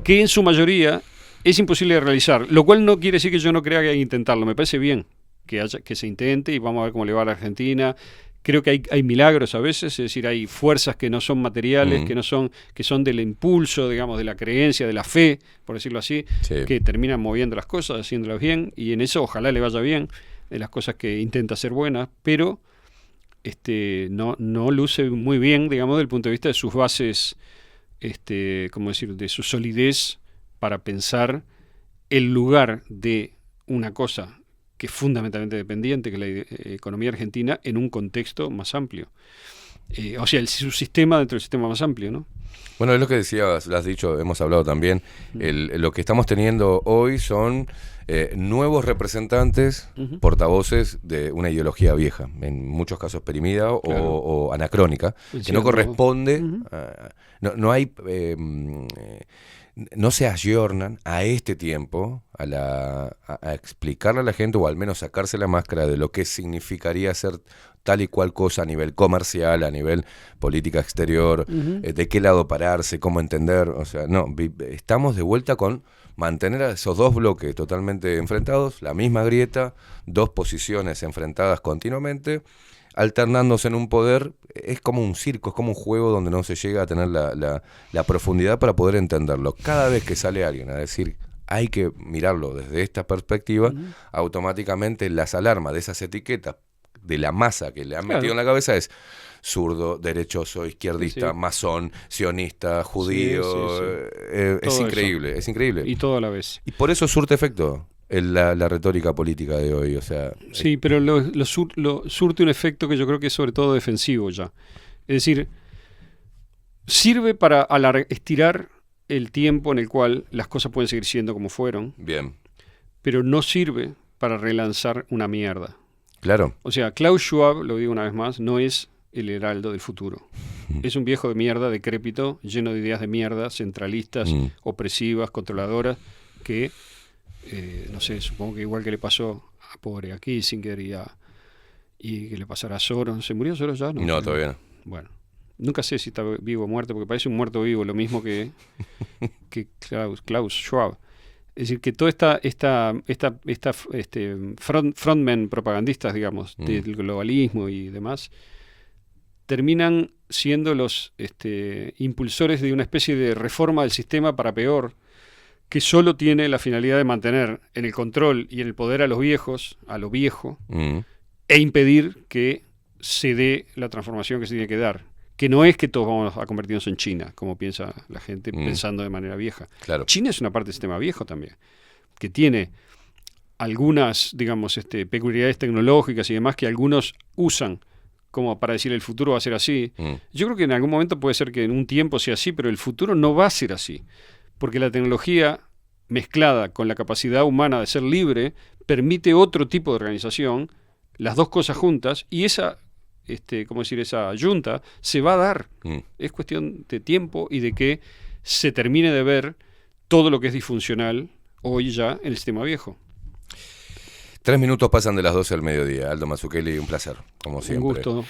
que en su mayoría es imposible de realizar, lo cual no quiere decir que yo no crea que hay que intentarlo. Me parece bien que se intente, y vamos a ver cómo le va a la Argentina. Creo que hay milagros a veces, es decir, hay fuerzas que no son materiales, que son del impulso, digamos, de la creencia, de la fe, por decirlo así, que terminan moviendo las cosas, haciéndolas bien, y en eso ojalá le vaya bien, de las cosas que intenta hacer buenas, pero no luce muy bien, digamos, desde el punto de vista de sus bases, ¿cómo decir?, de su solidez para pensar el lugar de una cosa que es fundamentalmente dependiente, que es la economía argentina, en un contexto más amplio. O sea, su sistema dentro del sistema más amplio, ¿no? Bueno, es lo que decías, lo has dicho, hemos hablado también. Lo que estamos teniendo hoy son nuevos representantes, portavoces de una ideología vieja, en muchos casos perimida o anacrónica, que no corresponde, no hay... no se ayornan a este tiempo a explicarle a la gente, o al menos sacarse la máscara de lo que significaría hacer tal y cual cosa a nivel comercial, a nivel política exterior, de qué lado pararse, cómo entender. O sea, no, estamos de vuelta con mantener a esos dos bloques totalmente enfrentados, la misma grieta, dos posiciones enfrentadas continuamente, alternándose en un poder. Es como un circo, es como un juego donde no se llega a tener la profundidad para poder entenderlo. Cada vez que sale alguien a decir hay que mirarlo desde esta perspectiva, automáticamente las alarmas de esas etiquetas de la masa que le han metido en la cabeza es zurdo, derechoso, izquierdista, masón, sionista, judío. Es increíble, eso. Es increíble. Y todo a la vez. Y por eso surte efecto la retórica política de hoy, o sea... Sí, pero lo surte un efecto que yo creo que es sobre todo defensivo ya. Es decir, sirve para estirar el tiempo en el cual las cosas pueden seguir siendo como fueron. Bien. Pero no sirve para relanzar una mierda. Claro. O sea, Klaus Schwab, lo digo una vez más, no es el heraldo del futuro. Es un viejo de mierda, decrépito, lleno de ideas de mierda, centralistas, opresivas, controladoras, que... no sé, supongo que igual que le pasó a Kissinger y que le pasará a Soros. ¿Se murió Soros ya? No, todavía no. Bueno, nunca sé si está vivo o muerto, porque parece un muerto vivo, lo mismo que Klaus Schwab. Es decir, que toda esta frontmen propagandistas, digamos, del globalismo y demás, terminan siendo los impulsores de una especie de reforma del sistema para peor, que solo tiene la finalidad de mantener en el control y en el poder a los viejos, a lo viejo, e impedir que se dé la transformación que se tiene que dar. Que no es que todos vamos a convertirnos en China, como piensa la gente, pensando de manera vieja. Claro. China es una parte del sistema viejo también, que tiene algunas, digamos, peculiaridades tecnológicas y demás que algunos usan como para decir el futuro va a ser así. Yo creo que en algún momento puede ser que en un tiempo sea así, pero el futuro no va a ser así, porque la tecnología mezclada con la capacidad humana de ser libre permite otro tipo de organización, las dos cosas juntas, y esa esa yunta se va a dar. Es cuestión de tiempo y de que se termine de ver todo lo que es disfuncional hoy ya en el sistema viejo. 3 minutos pasan de las 12 del mediodía. Aldo Mazzucchelli, un placer, como siempre. Un gusto.